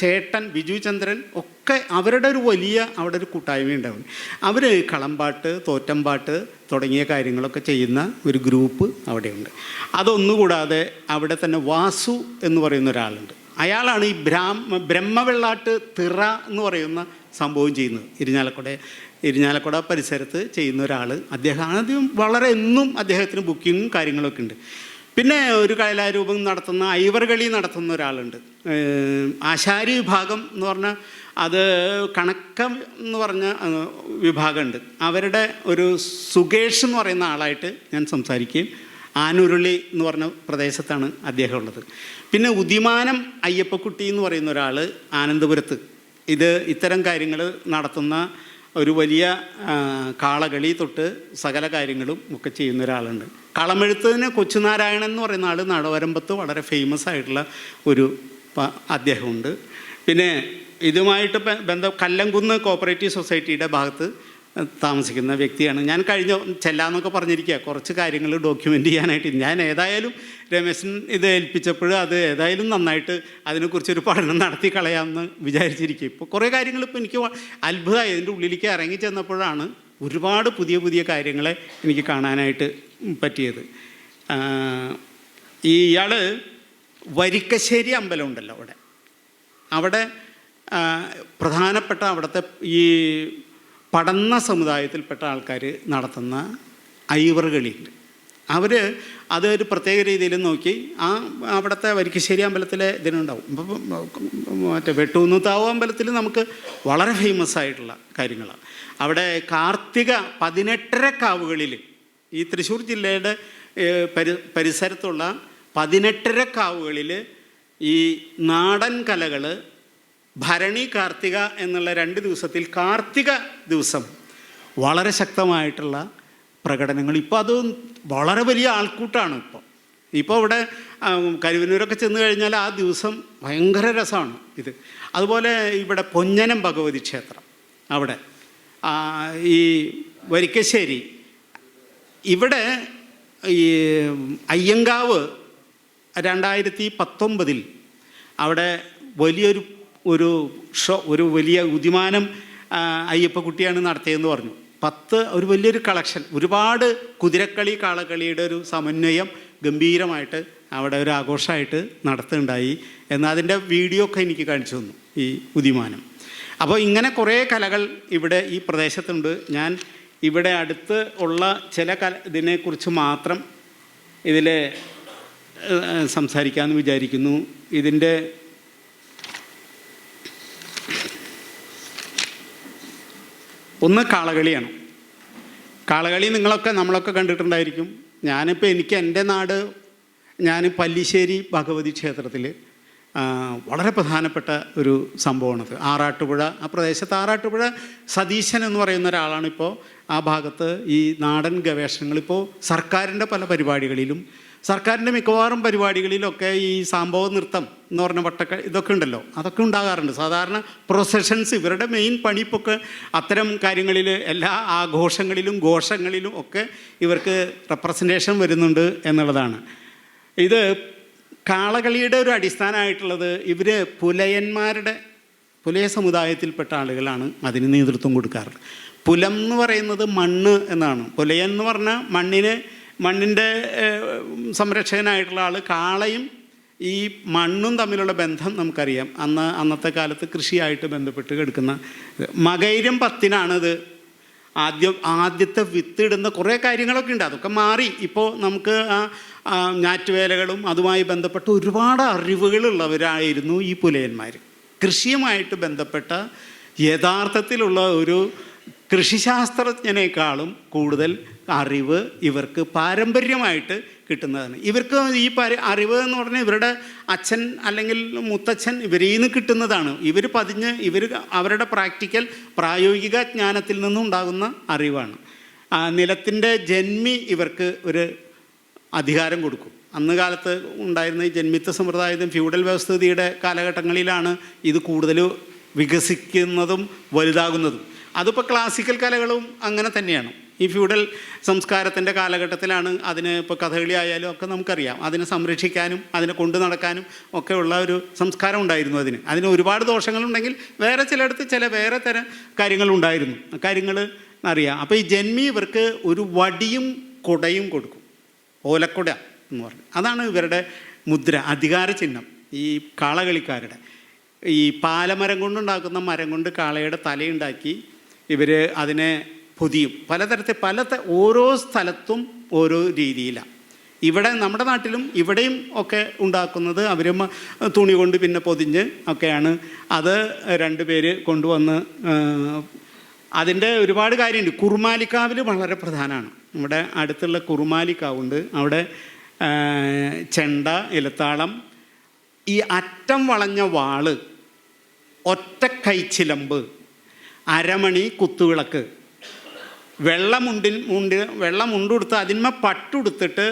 ചേട്ടൻ ബിജു ചന്ദ്രൻ ഒക്കെ അവിടെ ഒരു കൂട്ടായ്മയുണ്ടാവും. അവർ കളമ്പാട്ട്, തോറ്റംപാട്ട് തുടങ്ങിയ കാര്യങ്ങളൊക്കെ ചെയ്യുന്ന ഒരു ഗ്രൂപ്പ് അവിടെയുണ്ട്. അതൊന്നുകൂടാതെ അവിടെ തന്നെ വാസു എന്ന് പറയുന്ന ഒരാളുണ്ട്. അയാളാണ് ഈ ബ്രഹ്മവെള്ളാട്ട് തിറ എന്ന് പറയുന്ന സംഭവം ചെയ്യുന്നത്. ഇരിഞ്ഞാലക്കുട പരിസരത്ത് ചെയ്യുന്ന ഒരാൾ. അദ്ദേഹം ആദ്യം വളരെ എന്നും അദ്ദേഹത്തിന് ബുക്കിങ്ങും കാര്യങ്ങളൊക്കെ ഉണ്ട്. പിന്നെ ഒരു കലാരൂപം നടത്തുന്ന, ഐവർകളി നടത്തുന്ന ഒരാളുണ്ട്. ആശാരി വിഭാഗം എന്ന് പറഞ്ഞാൽ അത് കണക്കം എന്ന് പറഞ്ഞ വിഭാഗമുണ്ട്. അവരുടെ ഒരു സുകേഷ് എന്ന് പറയുന്ന ആളായിട്ട് ഞാൻ സംസാരിക്കുകയും, ആനുരുളി എന്ന് പറഞ്ഞ പ്രദേശത്താണ് അദ്ദേഹം ഉള്ളത്. പിന്നെ ഉദിമാനം അയ്യപ്പക്കുട്ടി എന്ന് പറയുന്ന ഒരാൾ ആനന്ദപുരത്ത് ഇത്തരം കാര്യങ്ങൾ നടത്തുന്ന ഒരു വലിയ കാളകളി തൊട്ട് സകല കാര്യങ്ങളും ഒക്കെ ചെയ്യുന്ന ഒരാളുണ്ട്. കളമെഴുത്തിന് കൊച്ചുനാരായണൻ എന്ന് പറയുന്ന ആൾ നടവരമ്പത്ത് വളരെ ഫേമസ് ആയിട്ടുള്ള ഒരു അദ്ദേഹമുണ്ട്. പിന്നെ ഇതുമായിട്ട് കല്ലംകുന്ന് കോപ്പറേറ്റീവ് സൊസൈറ്റിയുടെ ഭാഗത്ത് താമസിക്കുന്ന വ്യക്തിയാണ്. ഞാൻ ചെല്ലാന്നൊക്കെ പറഞ്ഞിരിക്കുക കുറച്ച് കാര്യങ്ങൾ ഡോക്യുമെൻ്റ് ചെയ്യാനായിട്ട്. ഞാൻ ഏതായാലും രമേശൻ ഇത് ഏൽപ്പിച്ചപ്പോൾ അത് ഏതായാലും നന്നായിട്ട് അതിനെക്കുറിച്ചൊരു പഠനം നടത്തി കളയാമെന്ന് വിചാരിച്ചിരിക്കും. ഇപ്പോൾ കുറേ കാര്യങ്ങൾ ഇപ്പോൾ എനിക്ക് അത്ഭുതമായി. അതിൻ്റെ ഉള്ളിലേക്ക് ഇറങ്ങി ചെന്നപ്പോഴാണ് ഒരുപാട് പുതിയ കാര്യങ്ങളെ എനിക്ക് കാണാനായിട്ട് പറ്റിയത്. ഇയാൾ വരിക്കശ്ശേരി അമ്പലം ഉണ്ടല്ലോ, അവിടെ പ്രധാനപ്പെട്ട അവിടുത്തെ ഈ പടന്ന സമുദായത്തിൽപ്പെട്ട ആൾക്കാർ നടത്തുന്ന ഐവറുകളിയുണ്ട്. അതൊരു പ്രത്യേക രീതിയിൽ നോക്കി അവിടുത്തെ വരിക്കശ്ശേരി അമ്പലത്തിലെ ഇതിനുണ്ടാവും. മറ്റേ വെട്ടൂന്നുത്താവ് അമ്പലത്തിൽ നമുക്ക് വളരെ ഫേമസ് ആയിട്ടുള്ള കാര്യങ്ങളാണ്. അവിടെ കാർത്തിക 18 കാവുകളിൽ ഈ തൃശ്ശൂർ ജില്ലയുടെ പരിസരത്തുള്ള 18 കാവുകളിൽ ഈ നാടൻ കലകൾ ഭരണി കാർത്തിക എന്നുള്ള 2 ദിവസത്തിൽ കാർത്തിക ദിവസം വളരെ ശക്തമായിട്ടുള്ള പ്രകടനങ്ങൾ. ഇപ്പോൾ അത് വളരെ വലിയ ആൾക്കൂട്ടാണ്. ഇപ്പോൾ ഇവിടെ കരുവന്നൂരൊക്കെ ചെന്ന് കഴിഞ്ഞാൽ ആ ദിവസം ഭയങ്കര രസമാണ് ഇത്. അതുപോലെ ഇവിടെ പൊന്നനം ഭഗവതി ക്ഷേത്രം, അവിടെ ഈ വരിക്കശ്ശേരി, ഇവിടെ ഈ അയ്യങ്കാവ് 2019 അവിടെ ഒരു വലിയ ഉദിമാനം അയ്യപ്പക്കുട്ടിയാണ് നടത്തിയതെന്ന് പറഞ്ഞു. ഒരു വലിയൊരു കളക്ഷൻ, ഒരുപാട് കുതിരക്കളി കാളക്കളിയുടെ ഒരു സമന്വയം ഗംഭീരമായിട്ട് അവിടെ ഒരു ആഘോഷമായിട്ട് നടത്തുന്നുണ്ടായി. എന്നാൽ അതിൻ്റെ വീഡിയോ ഒക്കെ എനിക്ക് കാണിച്ചു തന്നു ഈ ഉദിമാനം. അപ്പോൾ ഇങ്ങനെ കുറേ കലകൾ ഇവിടെ ഈ പ്രദേശത്തുണ്ട്. ഞാൻ ഇവിടെ അടുത്ത് ഉള്ള ചില ഇതിനെക്കുറിച്ച് മാത്രം ഇതിൽ സംസാരിക്കാമെന്ന് വിചാരിക്കുന്നു. ഇതിൻ്റെ ഒന്ന് കാളകളിയാണ്. കാളകളി നമ്മളൊക്കെ കണ്ടിട്ടുണ്ടായിരിക്കും. എനിക്ക് എൻ്റെ നാട്, ഞാൻ പല്ലിശ്ശേരി ഭഗവതി ക്ഷേത്രത്തിൽ വളരെ പ്രധാനപ്പെട്ട ഒരു സംഭവമാണത്. ആറാട്ടുപുഴ, ആ പ്രദേശത്ത് ആറാട്ടുപുഴ സതീശൻ എന്ന് പറയുന്ന ഒരാളാണ് ഇപ്പോൾ ആ ഭാഗത്ത് ഈ നാടൻ ഗവേഷണങ്ങൾ സർക്കാരിൻ്റെ പല പരിപാടികളിലും, സർക്കാരിൻ്റെ മിക്കവാറും പരിപാടികളിലൊക്കെ ഈ സംഭവ നൃത്തം എന്ന് പറഞ്ഞ ഇതൊക്കെ ഉണ്ടല്ലോ, അതൊക്കെ ഉണ്ടാകാറുണ്ട്. സാധാരണ പ്രൊസഷൻസ്, ഇവരുടെ മെയിൻ പണിപ്പൊക്കെ അത്തരം കാര്യങ്ങളിൽ, എല്ലാ ആഘോഷങ്ങളിലും ഘോഷങ്ങളിലും ഒക്കെ ഇവർക്ക് റെപ്രസെൻറ്റേഷൻ വരുന്നുണ്ട് എന്നുള്ളതാണ്. ഇത് കാളകളിയുടെ ഒരു അടിസ്ഥാനമായിട്ടുള്ളത് ഇവർ പുലയ സമുദായത്തിൽപ്പെട്ട ആളുകളാണ് അതിന് നേതൃത്വം കൊടുക്കാറുള്ളത്. പുലം എന്ന് പറയുന്നത് മണ്ണ് എന്നാണ്. പുലയൻ എന്ന് പറഞ്ഞാൽ മണ്ണിൻ്റെ സംരക്ഷകനായിട്ടുള്ള ആൾ. കാളയും ഈ മണ്ണും തമ്മിലുള്ള ബന്ധം നമുക്കറിയാം. അന്നത്തെ കാലത്ത് കൃഷിയായിട്ട് ബന്ധപ്പെട്ട് കിടക്കുന്ന മകൈരം 10-നാണ് ഇത് ആദ്യത്തെ വിത്തിടുന്ന കുറേ കാര്യങ്ങളൊക്കെ ഉണ്ട്. അതൊക്കെ മാറി. ഇപ്പോൾ നമുക്ക് ഞാറ്റുവേലകളും അതുമായി ബന്ധപ്പെട്ട് ഒരുപാട് അറിവുകളുള്ളവരായിരുന്നു ഈ പുലയന്മാർ. കൃഷിയുമായിട്ട് ബന്ധപ്പെട്ട യഥാർത്ഥത്തിലുള്ള ഒരു കൃഷിശാസ്ത്രജ്ഞനേക്കാളും കൂടുതൽ അറിവ് ഇവർക്ക് പാരമ്പര്യമായിട്ട് കിട്ടുന്നതാണ്. ഇവർക്ക് ഈ അറിവ് എന്ന് പറഞ്ഞാൽ ഇവരുടെ അച്ഛൻ അല്ലെങ്കിൽ മുത്തച്ഛൻ ഇവരിൽ നിന്ന് കിട്ടുന്നതാണ്. അവരുടെ പ്രായോഗിക ജ്ഞാനത്തിൽ നിന്നുണ്ടാകുന്ന അറിവാണ്. നിലത്തിൻ്റെ ജന്മി ഇവർക്ക് ഒരു അധികാരം കൊടുക്കും. അന്ന് കാലത്ത് ഉണ്ടായിരുന്ന ഈ ജന്മിത്വ സമ്പ്രദായത്തിലും ഫ്യൂഡൽ വ്യവസ്ഥിതിയുടെ കാലഘട്ടങ്ങളിലാണ് ഇത് കൂടുതൽ വികസിക്കുന്നതും വലുതാകുന്നതും. അതിപ്പോൾ ക്ലാസിക്കൽ കലകളും അങ്ങനെ തന്നെയാണ്. ഈ ഫ്യൂഡൽ സംസ്കാരത്തിൻ്റെ കാലഘട്ടത്തിലാണ് അതിന് ഇപ്പോൾ കഥകളി ആയാലും ഒക്കെ നമുക്കറിയാം, അതിനെ സംരക്ഷിക്കാനും അതിനെ കൊണ്ടു നടക്കാനും ഒക്കെ ഉള്ള ഒരു സംസ്കാരം ഉണ്ടായിരുന്നു. അതിന് ഒരുപാട് ദോഷങ്ങളുണ്ടെങ്കിൽ വേറെ ചിലയിടത്ത് വേറെ തരം കാര്യങ്ങളുണ്ടായിരുന്നു. കാര്യങ്ങൾ അറിയാം. അപ്പോൾ ഈ ജന്മി ഇവർക്ക് ഒരു വടിയും കുടയും കൊടുക്കും. ഓലക്കുട എന്ന് പറഞ്ഞു. അതാണ് ഇവരുടെ മുദ്ര, അധികാര ചിഹ്നം. ഈ കാളകളിക്കാരുടെ ഈ പാലമരം കൊണ്ടുണ്ടാക്കുന്ന മരം കൊണ്ട് കാളയുടെ തലയുണ്ടാക്കി ഇവർ അതിനെ പൊതിയും. ഓരോ സ്ഥലത്തും ഓരോ രീതിയിലാണ്. ഇവിടെ നമ്മുടെ നാട്ടിലും ഇവിടെയും ഒക്കെ ഉണ്ടാക്കുന്നത് അവർ തുണി കൊണ്ട് പിന്നെ പൊതിഞ്ഞ് ഒക്കെയാണ്. അത് 2 പേര് കൊണ്ടുവന്ന് അതിൻ്റെ ഒരുപാട് കാര്യമുണ്ട്. കുറുമാലിക്കാവിൽ വളരെ പ്രധാനമാണ്. നമ്മുടെ അടുത്തുള്ള കുറുമാലിക്കാവുണ്ട്. അവിടെ ചെണ്ട, ഇലത്താളം, ഈ അറ്റം വളഞ്ഞ വാള്, ഒറ്റ കൈച്ചിലമ്പ്, അരമണി, കുത്തുവിളക്ക്, വെള്ളമുണ്ടെടുത്ത് അതിന്മേൽ പട്ടുടുത്തിട്ട്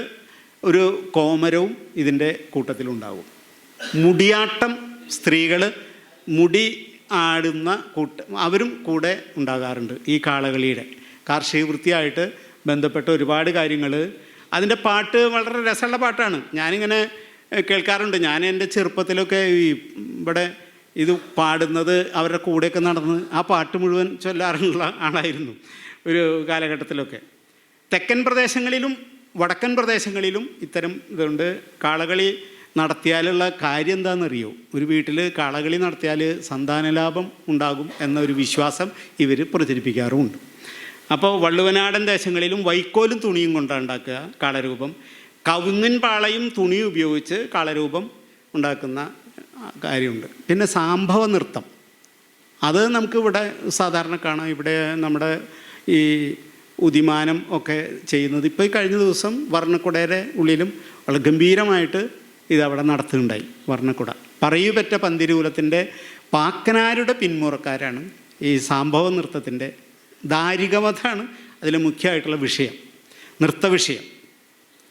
ഒരു കോമരവും ഇതിൻ്റെ കൂട്ടത്തിലുണ്ടാവും. മുടിയാട്ടം, സ്ത്രീകൾ മുടി ആടുന്ന അവരും കൂടെ ഉണ്ടാകാറുണ്ട്. ഈ കാളകളിയുടെ കാർഷിക വൃത്തിയായിട്ട് ബന്ധപ്പെട്ട ഒരുപാട് കാര്യങ്ങൾ. അതിൻ്റെ പാട്ട് വളരെ രസമുള്ള പാട്ടാണ്. ഞാനിങ്ങനെ കേൾക്കാറുണ്ട്. ഞാൻ എൻ്റെ ചെറുപ്പത്തിലൊക്കെ ഇവിടെ ഇത് പാടുന്നത് അവരുടെ കൂടെയൊക്കെ നടന്ന് ആ പാട്ട് മുഴുവൻ ചൊല്ലാറുള്ള ആളായിരുന്നു ഒരു കാലഘട്ടത്തിലൊക്കെ. തെക്കൻ പ്രദേശങ്ങളിലും വടക്കൻ പ്രദേശങ്ങളിലും ഇത്തരം ഇതുണ്ട്. കാളകളി നടത്തിയാലുള്ള കാര്യം എന്താണെന്നറിയോ? ഒരു വീട്ടിൽ കാളകളി നടത്തിയാൽ സന്താനലാഭം ഉണ്ടാകും എന്നൊരു വിശ്വാസം ഇവർ പ്രചരിപ്പിക്കാറുമുണ്ട്. അപ്പോൾ വള്ളുവനാടൻ ദേശങ്ങളിലും വൈക്കോലും തുണിയും കൊണ്ടാണ് ഉണ്ടാക്കുക കാളരൂപം. കവുങ്ങിൻ പാളയും തുണിയും ഉപയോഗിച്ച് കാളരൂപം ഉണ്ടാക്കുന്ന കാര്യമുണ്ട്. പിന്നെ സാംഭവ നൃത്തം, അത് നമുക്ക് ഇവിടെ സാധാരണ കാണാം. ഇവിടെ നമ്മുടെ ഈ ഉദിമാനം ഒക്കെ ചെയ്യുന്നത്. ഇപ്പോൾ ഈ കഴിഞ്ഞ ദിവസം വർണ്ണക്കുടയുടെ ഉള്ളിലും വളരെ ഗംഭീരമായിട്ട് ഇതവിടെ നടത്തുന്നുണ്ടായി. വർണ്ണക്കുട പറയൂപെറ്റ പന്തിരൂലത്തിൻ്റെ പാക്കനാരുടെ പിന്മുറക്കാരാണ് ഈ സംഭവ നൃത്തത്തിൻ്റെ. ദാരികവധാണ് അതിലെ മുഖ്യമായിട്ടുള്ള വിഷയം, നൃത്തവിഷയം.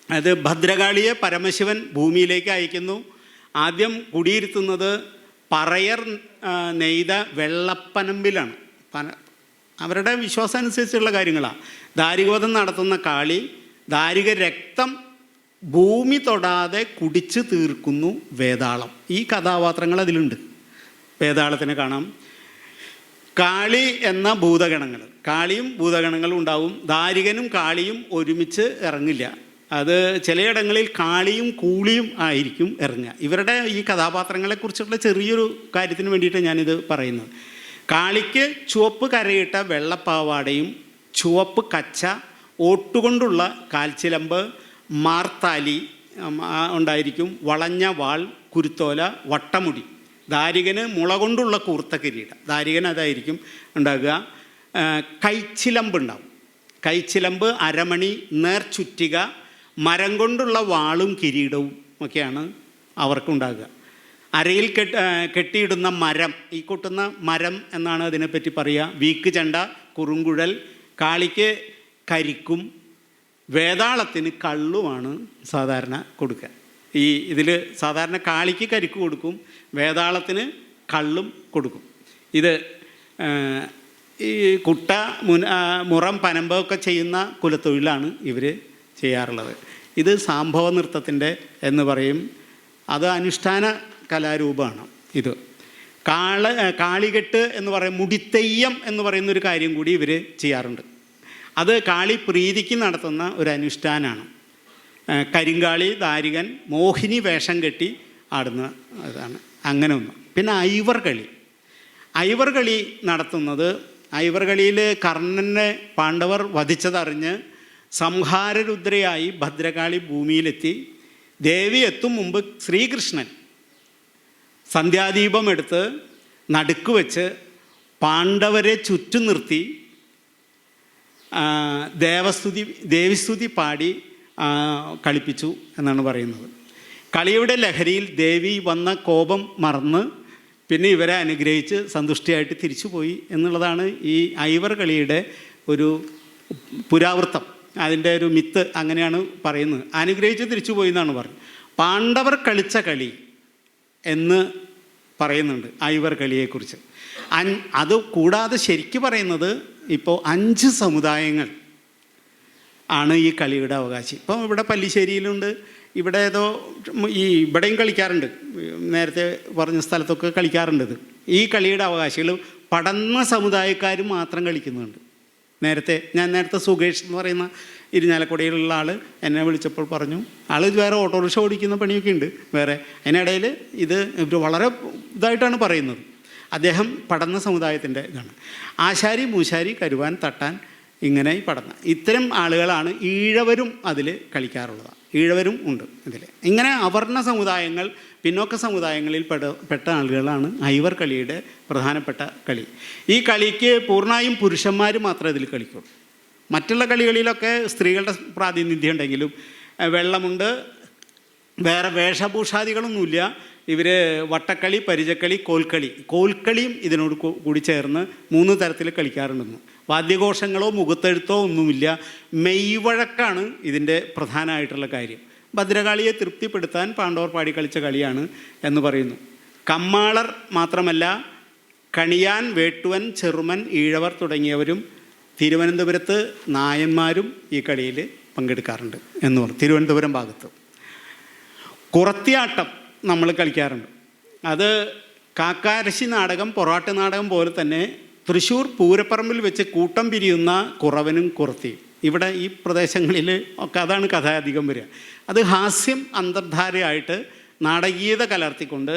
അത് ഭദ്രകാളിയെ പരമശിവൻ ഭൂമിയിലേക്ക് അയക്കുന്നു. ആദ്യം കുടിയിരുത്തുന്നത് പറയർ നെയ്ത വെള്ളപ്പനമ്പിലാണ്. അവരുടെ വിശ്വാസം അനുസരിച്ചുള്ള കാര്യങ്ങളാണ്. ദാരികവധം നടത്തുന്ന കാളി ദാരിക രക്തം ഭൂമി തൊടാതെ കുടിച്ച് തീർക്കുന്നു വേതാളം. ഈ കഥാപാത്രങ്ങൾ അതിലുണ്ട്. വേതാളത്തിന് കാണാം കാളി എന്ന ഭൂതഗണങ്ങൾ, കാളിയും ഭൂതഗണങ്ങളും ഉണ്ടാവും. ദാരികനും കാളിയും ഒരുമിച്ച് ഇറങ്ങില്ല. അത് ചിലയിടങ്ങളിൽ കാളിയും കൂളിയും ആയിരിക്കും ഇറങ്ങുക. ഇവരുടെ ഈ കഥാപാത്രങ്ങളെക്കുറിച്ചുള്ള ചെറിയൊരു കാര്യത്തിന് വേണ്ടിയിട്ട് ഞാനിത് പറയുന്നത്. കാളിക്ക് ചുവപ്പ് കരയിട്ട വെള്ളപ്പാവാടയും ചുവപ്പ് കച്ച, ഓട്ടുകൊണ്ടുള്ള കാൽച്ചിലമ്പ്, മാർത്താലി ഉണ്ടായിരിക്കും, വളഞ്ഞ വാൾ, കുരുത്തോല, വട്ടമുടി. ദാരികന് മുള കൊണ്ടുള്ള കൂർത്ത കിരീടം, ദാരികൻ അതായിരിക്കും ഉണ്ടാകുക. കൈച്ചിലമ്പ് ഉണ്ടാവും. കൈച്ചിലമ്പ്, അരമണി, നേർചുറ്റിക, മരം കൊണ്ടുള്ള വാളും കിരീടവും ഒക്കെയാണ് അവർക്കുണ്ടാകുക. അരയിൽ കെട്ടിയിടുന്ന മരം, ഈ കൊട്ടുന്ന മരം എന്നാണ് അതിനെപ്പറ്റി പറയുക. വീക്ക് ചെണ്ട, കുറുങ്കുഴൽ. കാളിക്ക് കരിക്കും, വേതാളത്തിന് കള്ളുമാണ് സാധാരണ കൊടുക്കുക. ഇതിൽ സാധാരണ കാളിക്ക് കരിക്ക് കൊടുക്കും, വേതാളത്തിന് കള്ളും കൊടുക്കും. ഇത് ഈ കുട്ട, മുറം, പനമ്പൊക്കെ ചെയ്യുന്ന കുലത്തൊഴിലാണ് ഇവർ ചെയ്യാറുള്ളത്. ഇത് സംഭവ നൃത്തത്തിൻ്റെ എന്ന് പറയും. അത് അനുഷ്ഠാന കലാരൂപമാണ്. ഇത് കാളികെട്ട് എന്ന് പറയും, മുടിത്തെയ്യം എന്ന് പറയുന്നൊരു കാര്യം കൂടി ഇവർ ചെയ്യാറുണ്ട്. അത് കാളി പ്രീതിക്ക് നടത്തുന്ന ഒരു അനുഷ്ഠാനമാണ്. കരിങ്കാളി, ദാരികൻ, മോഹിനി വേഷം കെട്ടി ആടുന്ന ഇതാണ്. അങ്ങനെ ഒന്ന്. പിന്നെ ഐവർകളി. ഐവർകളി നടത്തുന്നത്, ഐവർകളിയിൽ കർണനെ പാണ്ഡവർ വധിച്ചതറിഞ്ഞ് സംഹാരരുദ്രയായി ഭദ്രകാളി ഭൂമിയിലെത്തി. ദേവി എത്തും മുമ്പ് ശ്രീകൃഷ്ണൻ സന്ധ്യാദീപം എടുത്ത് നടുക്ക് വെച്ച് പാണ്ഡവരെ ചുറ്റും നിർത്തി ദേവിസ്തുതി പാടി കളിപ്പിച്ചു എന്നാണ് പറയുന്നത്. കളിയുടെ ലഹരിയിൽ ദേവി വന്ന കോപം മറന്ന് പിന്നെ ഇവരെ അനുഗ്രഹിച്ച് സന്തുഷ്ടിയായിട്ട് തിരിച്ചു പോയി എന്നുള്ളതാണ് ഈ ഐവർ കളിയുടെ ഒരു പുരാവൃത്തം. അതിൻ്റെ ഒരു മിത്ത് അങ്ങനെയാണ് പറയുന്നത്. അനുഗ്രഹിച്ച് തിരിച്ചു പോയി എന്നാണ് പറയുന്നത്. പാണ്ഡവർ കളിച്ച കളി എന്ന് പറയുന്നുണ്ട് ഐവർ കളിയെക്കുറിച്ച്. അത് കൂടാതെ ശരിക്കും പറയുന്നത് ഇപ്പോൾ 5 സമുദായങ്ങൾ ആണ് ഈ കളിയുടെ അവകാശി. ഇപ്പം ഇവിടെ പല്ലിശ്ശേരിയിലുണ്ട്, ഇവിടെ ഏതോ ഇവിടെയും കളിക്കാറുണ്ട്, നേരത്തെ പറഞ്ഞ സ്ഥലത്തൊക്കെ കളിക്കാറുണ്ട്. ഇത് ഈ കളിയുടെ അവകാശികൾ പടന്ന സമുദായക്കാർ മാത്രം കളിക്കുന്നുണ്ട്. ഞാൻ നേരത്തെ സുകേഷ് എന്ന് പറയുന്ന ഇരിഞ്ഞാലക്കുടയിലുള്ള ആൾ എന്നെ വിളിച്ചപ്പോൾ പറഞ്ഞു, ആൾ വേറെ ഓട്ടോറിക്ഷ ഓടിക്കുന്ന പണിയൊക്കെ ഉണ്ട് വേറെ. അതിനിടയിൽ ഇത് വളരെ ഇതായിട്ടാണ് പറയുന്നത്. അദ്ദേഹം പടന്ന സമുദായത്തിൻ്റെ ഇതാണ്. ആശാരി, മൂശാരി, കരുവാൻ, തട്ടാൻ, ഇങ്ങനെ പടന്ന ഇത്തരം ആളുകളാണ്. ഈഴവരും അതിൽ കളിക്കാറുള്ളത്. ഈഴവരും ഉണ്ട് ഇതിൽ. ഇങ്ങനെ അവർണ സമുദായങ്ങൾ, പിന്നോക്ക സമുദായങ്ങളിൽ പെട്ട ആളുകളാണ് ഐവർ കളിയുടെ പ്രധാനപ്പെട്ട കളി. ഈ കളിക്ക് പൂർണ്ണമായും പുരുഷന്മാർ മാത്രമേ ഇതിൽ കളിക്കുള്ളൂ. മറ്റുള്ള കളികളിലൊക്കെ സ്ത്രീകളുടെ പ്രാതിനിധ്യം ഉണ്ടെങ്കിലും വെള്ളമുണ്ട്, വേറെ വേഷഭൂഷാദികളൊന്നുമില്ല. ഇവർ വട്ടക്കളി, പരിചക്കളി, കോൽക്കളിയും ഇതിനോട് കൂടി ചേർന്ന് 3 തരത്തിൽ കളിക്കാറുണ്ടെന്നു. വാദ്യഘോഷങ്ങളോ മുഖത്തെഴുത്തോ ഒന്നുമില്ല. മെയ്വഴക്കാണ് ഇതിൻ്റെ പ്രധാനമായിട്ടുള്ള കാര്യം. ഭദ്രകാളിയെ തൃപ്തിപ്പെടുത്താൻ പാണ്ഡവർ പാടി കളിച്ച കളിയാണ് എന്ന് പറയുന്നു. കമ്മാളർ മാത്രമല്ല, കണിയാൻ, വേട്ടുവൻ, ചെറുമൻ, ഈഴവർ തുടങ്ങിയവരും തിരുവനന്തപുരത്ത് നായന്മാരും ഈ കളിയിൽ പങ്കെടുക്കാറുണ്ട് എന്ന് പറഞ്ഞു. തിരുവനന്തപുരം ഭാഗത്ത് കുറത്തിയാട്ടം നമ്മൾ കളിക്കാറുണ്ട്. അത് കാക്കാരശ്ശി നാടകം, പൊറാട്ട് നാടകം പോലെ തന്നെ തൃശ്ശൂർ പൂരപ്പറമ്പിൽ വെച്ച് കൂട്ടം പിരിയുന്ന കുറവനും കുറത്തിയും. ഇവിടെ ഈ പ്രദേശങ്ങളിൽ ഒക്കെ അതാണ് കഥ അധികം വരിക. അത് ഹാസ്യം അന്തർധാരയായിട്ട് നാടകീയത കലർത്തിക്കൊണ്ട്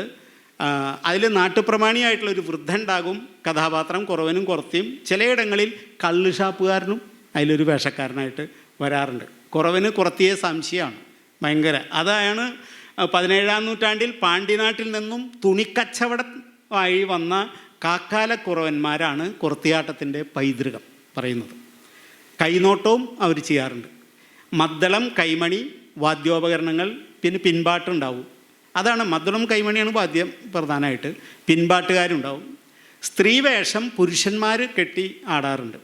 അതിൽ നാട്ടുപ്രമാണിയായിട്ടുള്ളൊരു വൃദ്ധനുണ്ടാകും കഥാപാത്രം, കുറവനും കുറത്തിയും. ചിലയിടങ്ങളിൽ കള്ള് ഷാപ്പുകാരനും അതിലൊരു വേഷക്കാരനായിട്ട് വരാറുണ്ട്. കുറവന് കുറത്തിയെ സംശയമാണ് ഭയങ്കര. അതാണ് 17-ാം നൂറ്റാണ്ടിൽ പാണ്ഡ്യനാട്ടിൽ നിന്നും തുണിക്കച്ചവടം ആയി വന്ന കാക്കാലക്കുറവന്മാരാണ് കുറത്തിയാട്ടത്തിൻ്റെ പൈതൃകം പറയുന്നത്. കൈനോട്ടവും അവർ ചെയ്യാറുണ്ട്. മദ്ദളം, കൈമണി, വാദ്യോപകരണങ്ങൾ, പിന്നെ പിൻപാട്ടുണ്ടാവും. അതാണ് മദ്ദളം കൈമണിയാണ് വാദ്യം പ്രധാനമായിട്ട്. പിൻപാട്ടുകാരുണ്ടാവും. സ്ത്രീ വേഷം പുരുഷന്മാർ കെട്ടി ആടാറുണ്ട്.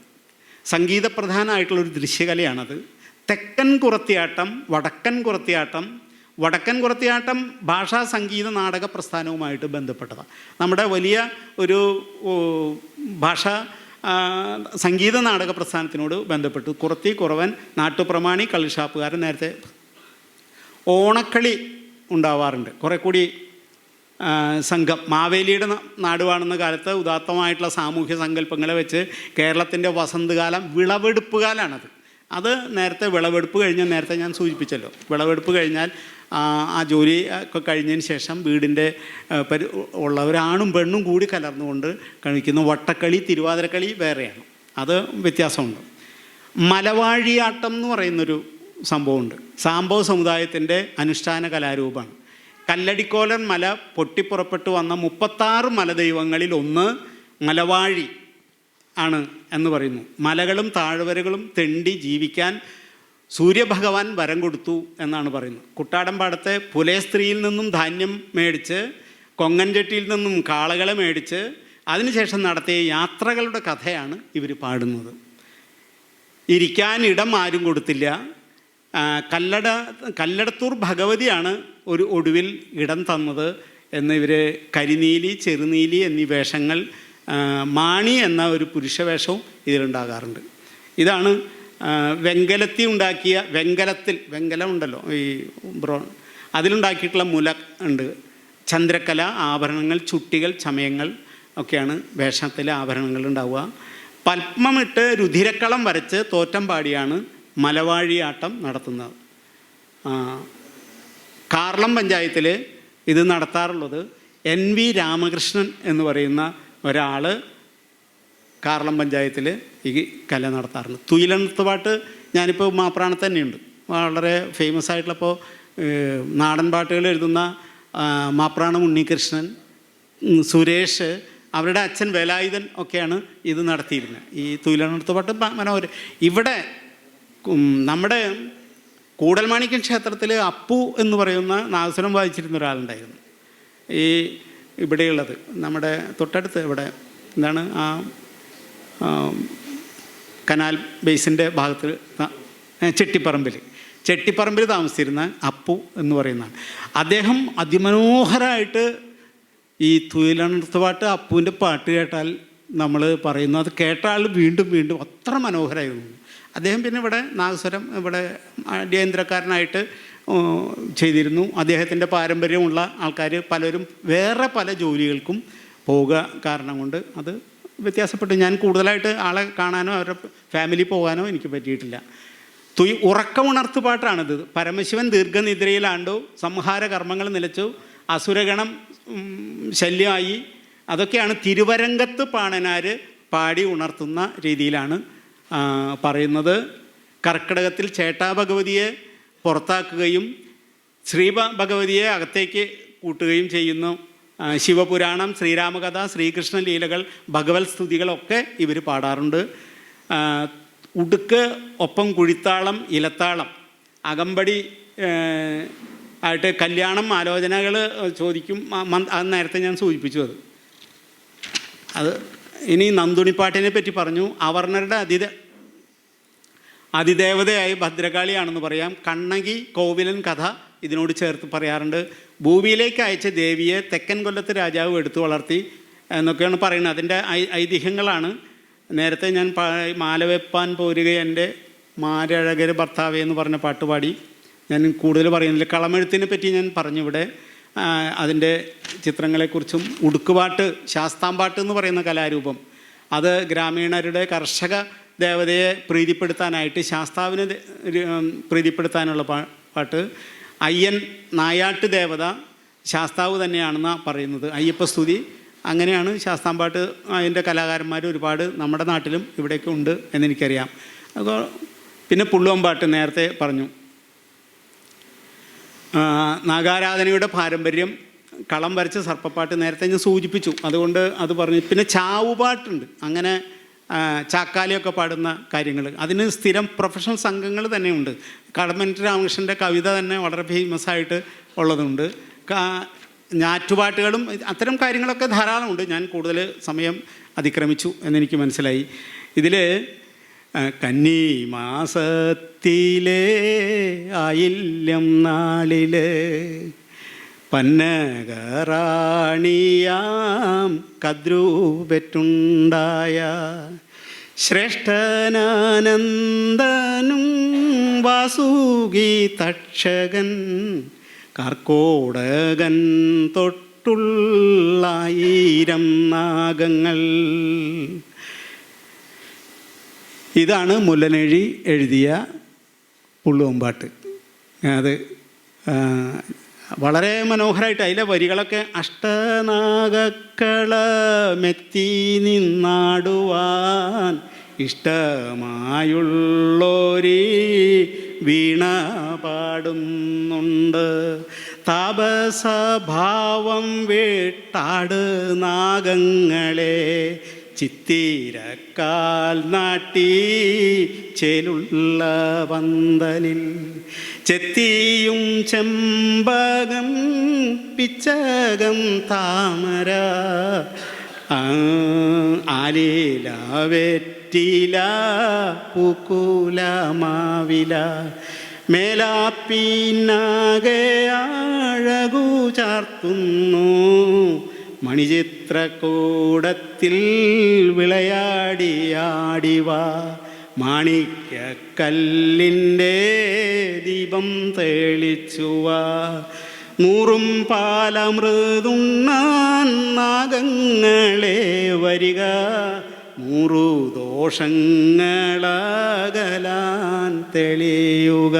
സംഗീതപ്രധാനമായിട്ടുള്ളൊരു ദൃശ്യകലയാണത്. തെക്കൻ കുറത്തിയാട്ടം, വടക്കൻ കുറത്തിയാട്ടം. വടക്കൻ കുറത്തിയാട്ടം ഭാഷാ സംഗീത നാടക പ്രസ്ഥാനവുമായിട്ട് ബന്ധപ്പെട്ടതാണ്. നമ്മുടെ വലിയ ഒരു ഭാഷാ സംഗീത നാടക പ്രസ്ഥാനത്തിനോട് ബന്ധപ്പെട്ട് കുറത്തി, കുറവൻ, നാട്ടുപ്രമാണി, കള്ളിഷാപ്പുകാരൻ. നേരത്തെ ഓണക്കളി ഉണ്ടാവാറുണ്ട്. കുറേ കൂടി സംഘം മാവേലിയുടെ നാടുവാണെന്ന കാലത്ത് ഉദാത്തമായിട്ടുള്ള സാമൂഹ്യ സങ്കല്പങ്ങളെ വെച്ച് കേരളത്തിൻ്റെ വസന്തകാലം വിളവെടുപ്പ് കാലമാണത്. അത് നേരത്തെ വിളവെടുപ്പ് കഴിഞ്ഞാൽ, നേരത്തെ ഞാൻ സൂചിപ്പിച്ചല്ലോ, വിളവെടുപ്പ് കഴിഞ്ഞാൽ ആ ജോലി ഒക്കെ കഴിഞ്ഞതിന് ശേഷം വീടിൻ്റെ ഉള്ളവരാണും പെണ്ണും കൂടി കലർന്നുകൊണ്ട് കഴിക്കുന്ന വട്ടക്കളി, തിരുവാതിരക്കളി വേറെയാണ്. അത് വ്യത്യാസമുണ്ട്. മലവാഴിയാട്ടം എന്ന് പറയുന്നൊരു സംഭവമുണ്ട്. സാംബവ സമുദായത്തിൻ്റെ അനുഷ്ഠാന കലാരൂപമാണ്. കല്ലടിക്കോലൻ മല പൊട്ടിപ്പുറപ്പെട്ടു വന്ന 36 മലദൈവങ്ങളിൽ ഒന്ന് മലവാഴി ആണ് എന്ന് പറയുന്നു. മലകളും താഴ്വരകളും തെണ്ടി ജീവിക്കാൻ സൂര്യഭഗവാൻ വരം കൊടുത്തു എന്നാണ് പറയുന്നത്. കുട്ടാടൻപാടത്തെ പുലയസ്ത്രീയിൽ നിന്നും ധാന്യം മേടിച്ച്, കൊങ്ങൻചെട്ടിയിൽ നിന്നും കാളകളെ മേടിച്ച് അതിനുശേഷം നടത്തിയ യാത്രകളുടെ കഥയാണ് ഇവർ പാടുന്നത്. ഇരിക്കാൻ ഇടം ആരും കൊടുത്തില്ല. കല്ലടത്തൂർ ഭഗവതിയാണ് ഒരു ഒടുവിൽ ഇടം തന്നത് എന്ന് ഇവർ കരിനീലി, ചെറുനീലി എന്നീ വേഷങ്ങൾ, മാണി എന്ന ഒരു പുരുഷവേഷവും ഇതിലുണ്ടാകാറുണ്ട്. ഇതാണ് വെങ്കലം ഉണ്ടല്ലോ, ഈ അതിലുണ്ടാക്കിയിട്ടുള്ള മുല ഉണ്ട്. ചന്ദ്രക്കല, ആഭരണങ്ങൾ, ചുട്ടികൾ, ചമയങ്ങൾ ഒക്കെയാണ് വേഷത്തിലെ ആഭരണങ്ങൾ ഉണ്ടാവുക. പത്മമിട്ട് രുധിരക്കളം വരച്ച് തോറ്റം പാടിയാണ് മലവാഴിയാട്ടം നടത്തുന്നത്. കാർളം പഞ്ചായത്തിൽ ഇത് നടത്താറുള്ളത് NV രാമകൃഷ്ണൻ എന്ന് പറയുന്ന ഒരാൾ കാർളം പഞ്ചായത്തിൽ ഈ കല നടത്താറുണ്ട്. തുയിലെഴുത്തുപാട്ട് ഞാനിപ്പോൾ മാപ്രാണത്ത് തന്നെയുണ്ട്. വളരെ ഫേമസ് ആയിട്ടുള്ളപ്പോൾ നാടൻ പാട്ടുകൾ എഴുതുന്ന മാപ്രാണം ഉണ്ണികൃഷ്ണൻ, സുരേഷ്, അവരുടെ അച്ഛൻ വേലായുധൻ ഒക്കെയാണ് ഇത് നടത്തിയിരുന്നത്. ഈ തുയിലെഴുത്തുപാട്ട് മനോഹരം. ഇവിടെ നമ്മുടെ കൂടൽമാണിക്യം ക്ഷേത്രത്തിൽ അപ്പു എന്ന് പറയുന്ന നാദസ്വരം വായിച്ചിരുന്ന ഒരാളുണ്ടായിരുന്നു. ഈ ഇവിടെയുള്ളത് നമ്മുടെ തൊട്ടടുത്ത് ഇവിടെ എന്താണ് ആ കനാൽ ബേസിൻ്റെ ഭാഗത്ത് ചെട്ടിപ്പറമ്പിൽ താമസിച്ചിരുന്ന അപ്പു എന്ന് പറയുന്നതാണ്. അദ്ദേഹം അതിമനോഹരമായിട്ട് ഈ തുയിലെഴുത്തുപാട്ട്, അപ്പുവിൻ്റെ പാട്ട് കേട്ടാൽ നമ്മൾ പറയുന്നു, അത് കേട്ട ആൾ വീണ്ടും വീണ്ടും അത്ര മനോഹരമായിരുന്നു. അദ്ദേഹം പിന്നെ ഇവിടെ നാഗസ്വരം ഇവിടെ അടിയന്തരക്കാരനായിട്ട് ചെയ്തിരുന്നു. അദ്ദേഹത്തിൻ്റെ പാരമ്പര്യമുള്ള ആൾക്കാർ പലരും വേറെ പല ജോലികൾക്കും പോവുക കാരണം കൊണ്ട് അത് വ്യത്യാസപ്പെട്ടു. ഞാൻ കൂടുതലായിട്ട് ആളെ കാണാനോ അവരുടെ ഫാമിലി പോകാനോ എനിക്ക് പറ്റിയിട്ടില്ല. ഉറക്കമുണർത്തു പാട്ടാണിത്. പരമശിവൻ ദീർഘനിദ്രയിലാണ്ടു, സംഹാര കർമ്മങ്ങൾ നിലച്ചു, അസുരഗണം ശല്യമായി, അതൊക്കെയാണ് തിരുവരങ്കത്ത് പാണനാർ പാടി ഉണർത്തുന്ന രീതിയിലാണ് പറയുന്നത്. കർക്കിടകത്തിൽ ചേട്ടാ ഭഗവതിയെ പുറത്താക്കുകയും ശ്രീ ഭഗവതിയെ അകത്തേക്ക് കൂട്ടുകയും ചെയ്യുന്നു. ശിവപുരാണം, ശ്രീരാമകഥ, ശ്രീകൃഷ്ണ ലീലകൾ, ഭഗവത് സ്തുതികളൊക്കെ ഇവർ പാടാറുണ്ട്. ഉടുക്ക്, ഒപ്പം കുഴിത്താളം, ഇലത്താളം, അകമ്പടി ആയിട്ട് കല്യാണം ആലോചനകൾ ചോദിക്കും. അത് നേരത്തെ ഞാൻ സൂചിപ്പിച്ചു. അത് ഇനി നന്ദുണിപ്പാട്ടിനെ പറ്റി പറഞ്ഞു. അവർണരുടെ അതിദേവതയായി ഭദ്രകാളിയാണെന്ന് പറയാം. കണ്ണകി, കോവിലൻ കഥ ഇതിനോട് ചേർത്ത് പറയാറുണ്ട്. ഭൂമിയിലേക്ക് അയച്ച ദേവിയെ തെക്കൻ കൊല്ലത്ത് രാജാവ് എടുത്തു വളർത്തി എന്നൊക്കെയാണ് പറയുന്നത്. അതിൻ്റെ ഐതിഹ്യങ്ങളാണ്. നേരത്തെ ഞാൻ മാലവെപ്പാൻ പോരുക എൻ്റെ മാരഴകര് ഭർത്താവേ എന്ന് പറഞ്ഞ പാട്ടുപാടി ഞാൻ കൂടുതൽ പറയുന്നില്ല. കളമെഴുത്തിനെ പറ്റി ഞാൻ പറഞ്ഞിവിടെ. അതിൻ്റെ ചിത്രങ്ങളെക്കുറിച്ചും ഉടുക്കുപാട്ട്, ശാസ്താംപാട്ട് എന്ന് പറയുന്ന കലാരൂപം, അത് ഗ്രാമീണരുടെ കർഷക ദേവതയെ പ്രീതിപ്പെടുത്താനായിട്ട്, ശാസ്താവിനെ പ്രീതിപ്പെടുത്താനുള്ള പാട്ട്. അയ്യൻ നായാട്ട് ദേവത ശാസ്താവ് തന്നെയാണെന്നാണ് പറയുന്നത്. അയ്യപ്പസ്തുതി, അങ്ങനെയാണ് ശാസ്താംപാട്ട്. അതിൻ്റെ കലാകാരന്മാർ ഒരുപാട് നമ്മുടെ നാട്ടിലും ഇവിടെയൊക്കെ ഉണ്ട് എന്നെനിക്കറിയാം. അപ്പോൾ പിന്നെ പുള്ളുവമ്പാട്ട് നേരത്തെ പറഞ്ഞു. നാഗാരാധനയുടെ പാരമ്പര്യം, കളം വരച്ച സർപ്പപ്പാട്ട് നേരത്തെ ഞാൻ സൂചിപ്പിച്ചു, അതുകൊണ്ട് അത് പറഞ്ഞു. പിന്നെ ചാവുപാട്ടുണ്ട്. അങ്ങനെ ചാക്കാലിയൊക്കെ പാടുന്ന കാര്യങ്ങൾ, അതിന് സ്ഥിരം പ്രൊഫഷണൽ സംഘങ്ങൾ തന്നെയുണ്ട്. കടമ്മനിട്ട രാമകൃഷ്ണൻ്റെ കവിത തന്നെ വളരെ ഫേമസ് ആയിട്ട് ഉള്ളതുണ്ട്. ഞാറ്റുപാട്ടുകളും അത്തരം കാര്യങ്ങളൊക്കെ ധാരാളമുണ്ട്. ഞാൻ കൂടുതൽ സമയം അതിക്രമിച്ചു എന്നെനിക്ക് മനസ്സിലായി. ഇതിൽ കന്നി മാസത്തിലെ ആയില്യം നാളിലെ പന്നകറാണിയാം കദ്രൂപെറ്റുണ്ടായ ശ്രേഷ്ഠനാനന്ദനും വാസുകി തക്ഷകൻ കാർക്കോടകൻ തൊട്ടുള്ളായിരം നാഗങ്ങൾ. ഇതാണ് മുല്ലനഴി എഴുതിയ പുള്ളുവമ്പാട്ട്. അത് വളരെ മനോഹരമായിട്ട് അതിലെ വരികളൊക്കെ അഷ്ടനാഗക്കളമെത്തി നിന്നാടുവാൻ ഇഷ്ടമായുള്ളോരീ വീണ പാടുന്നുണ്ട്. താപസഭാവം വേട്ടാട് നാഗങ്ങളെ ചിത്തിരക്കാൽ നാട്ടി ചേലുള്ള പന്തലിൽ ചെത്തിയും ചെമ്പകം പിച്ചകം താമര ആലില വെറ്റില പൂക്കുല മാവില മേലാപ്പിന്നാകെ അഴകു ചാർത്തുന്നു മണിചിത്രക്കൂടത്തിൽ വിളയാടിയാടിവാ മാണിക്യക്കല്ലിൻ്റെ ദീപം തെളിച്ചുവാ നൂറും പാലമൃതുണ്ണാൻ നാഗങ്ങളെ വരിക നൂറു ദോഷങ്ങളകലാൻ തെളിയുക.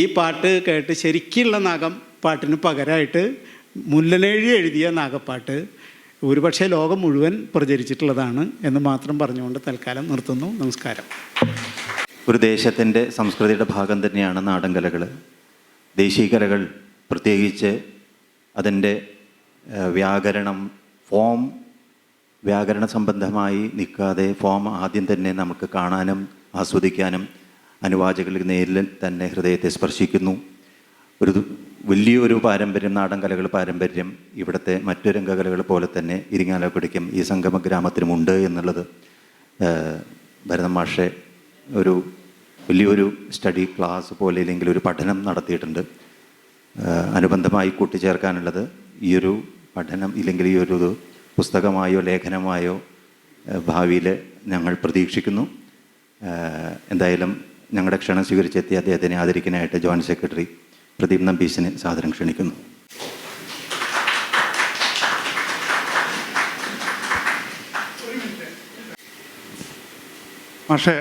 ഈ പാട്ട് കേട്ട് ശരിക്കുള്ള നാഗം പാട്ടിന് പകരമായിട്ട് മുല്ലനഴി എഴുതിയ നാഗപ്പാട്ട് ഒരുപക്ഷെ ലോകം മുഴുവൻ പ്രചരിച്ചിട്ടുള്ളതാണ് എന്ന് മാത്രം പറഞ്ഞുകൊണ്ട് തൽക്കാലം നിർത്തുന്നു. നമസ്കാരം. ഒരു ദേശത്തിൻ്റെ സംസ്കൃതിയുടെ ഭാഗം തന്നെയാണ് നാടൻകലകൾ. ദേശീയ കലകൾ പ്രത്യേകിച്ച് അതിൻ്റെ വ്യാകരണം, ഫോം വ്യാകരണ സംബന്ധമായി നിൽക്കാതെ ഫോം ആദ്യം തന്നെ നമുക്ക് കാണാനും ആസ്വദിക്കാനും അനുവാചകർക്ക് നേരിൽ തന്നെ ഹൃദയത്തെ സ്പർശിക്കുന്നു. ഒരു വലിയൊരു പാരമ്പര്യം, നാടൻ കലകൾ പാരമ്പര്യം ഇവിടുത്തെ മറ്റു രംഗകലകൾ പോലെ തന്നെ ഇരിങ്ങാലക്കുടയ്ക്കും ഈ സംഗമ ഗ്രാമത്തിനുമുണ്ട് എന്നുള്ളത് ഭരതൻ മാഷെ ഒരു വലിയൊരു സ്റ്റഡി ക്ലാസ് പോലെ അല്ലെങ്കിൽ ഒരു പഠനം നടത്തിയിട്ടുണ്ട്. അനുബന്ധമായി കൂട്ടിച്ചേർക്കാനുള്ളത് ഈ ഒരു പഠനം ഇല്ലെങ്കിൽ ഈ ഒരു പുസ്തകമായോ ലേഖനമായോ ഭാവിയിൽ ഞങ്ങൾ പ്രതീക്ഷിക്കുന്നു. എന്തായാലും ഞങ്ങളുടെ ക്ഷണം സ്വീകരിച്ചെത്തിയ അദ്ദേഹത്തിനെ ആദരിക്കാനായിട്ട് ജോയിൻറ്റ് സെക്രട്ടറി പ്രദീപ് നമ്പീശിനെ സാദരം ക്ഷണിക്കുന്നു. പക്ഷേ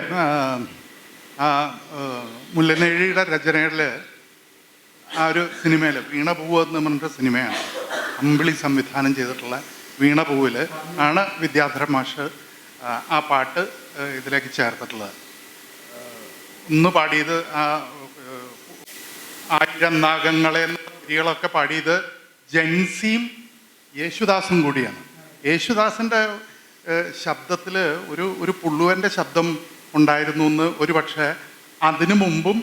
മുല്ലനഴിയുടെ രചനകളിൽ ആ ഒരു സിനിമയിൽ വീണപൂവ് എന്ന് പറഞ്ഞിട്ട് സിനിമയാണ്, അമ്പിളി സംവിധാനം ചെയ്തിട്ടുള്ള വീണപൂവിൽ ആണ് വിദ്യാധരൻ മാഷ് ആ പാട്ട് ഇതിലേക്ക് ചേർത്തിട്ടുള്ളത്. ഒന്ന് പാടിയത് ആയിരം നാഗങ്ങളെ എന്ന വരികളൊക്കെ പാടിയത് ജൻസിയും യേശുദാസും കൂടിയാണ്. യേശുദാസിൻ്റെ ശബ്ദത്തിൽ ഒരു പുള്ളുവൻ്റെ ശബ്ദം ഉണ്ടായിരുന്നു എന്ന് ഒരു പക്ഷേ അതിനു മുമ്പും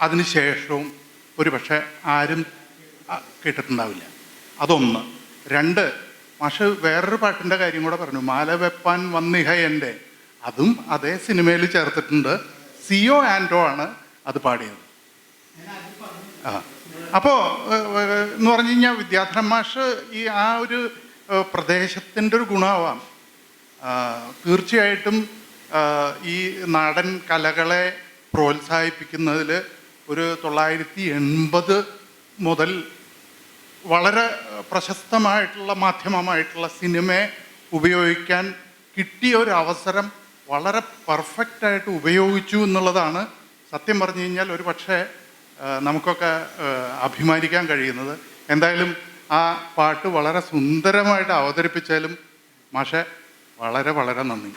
അതിന് ശേഷവും ഒരു പക്ഷേ ആരും കേട്ടിട്ടുണ്ടാവില്ല. അതൊന്ന്. രണ്ട്, മാഷ് വേറൊരു പാട്ടിൻ്റെ കാര്യം കൂടെ പറഞ്ഞു, മാല വെപ്പാൻ വന്നിഹ എൻ്റെ, അതും അതേ സിനിമയിൽ ചേർത്തിട്ടുണ്ട്. സിയോ ആൻഡോ ആണ് അത് പാടിയത്. അപ്പോൾ എന്ന് പറഞ്ഞു കഴിഞ്ഞാൽ വിദ്യാധരൻ മാഷ് ഈ ആ ഒരു പ്രദേശത്തിൻ്റെ ഒരു ഗുണമാവാം. തീർച്ചയായിട്ടും ഈ നാടൻ കലകളെ പ്രോത്സാഹിപ്പിക്കുന്നതിൽ ഒരു 1980 മുതൽ വളരെ പ്രശസ്തമായിട്ടുള്ള മാധ്യമമായിട്ടുള്ള സിനിമയെ ഉപയോഗിക്കാൻ കിട്ടിയ ഒരു അവസരം വളരെ പെർഫെക്റ്റായിട്ട് ഉപയോഗിച്ചു എന്നുള്ളതാണ് സത്യം പറഞ്ഞു കഴിഞ്ഞാൽ ഒരു പക്ഷേ നമുക്കൊക്കെ അഭിമാനിക്കാൻ കഴിയുന്നത്. എന്തായാലും ആ പാട്ട് വളരെ സുന്ദരമായിട്ട് അവതരിപ്പിച്ചാലും മാഷെ വളരെ വളരെ നന്ദി.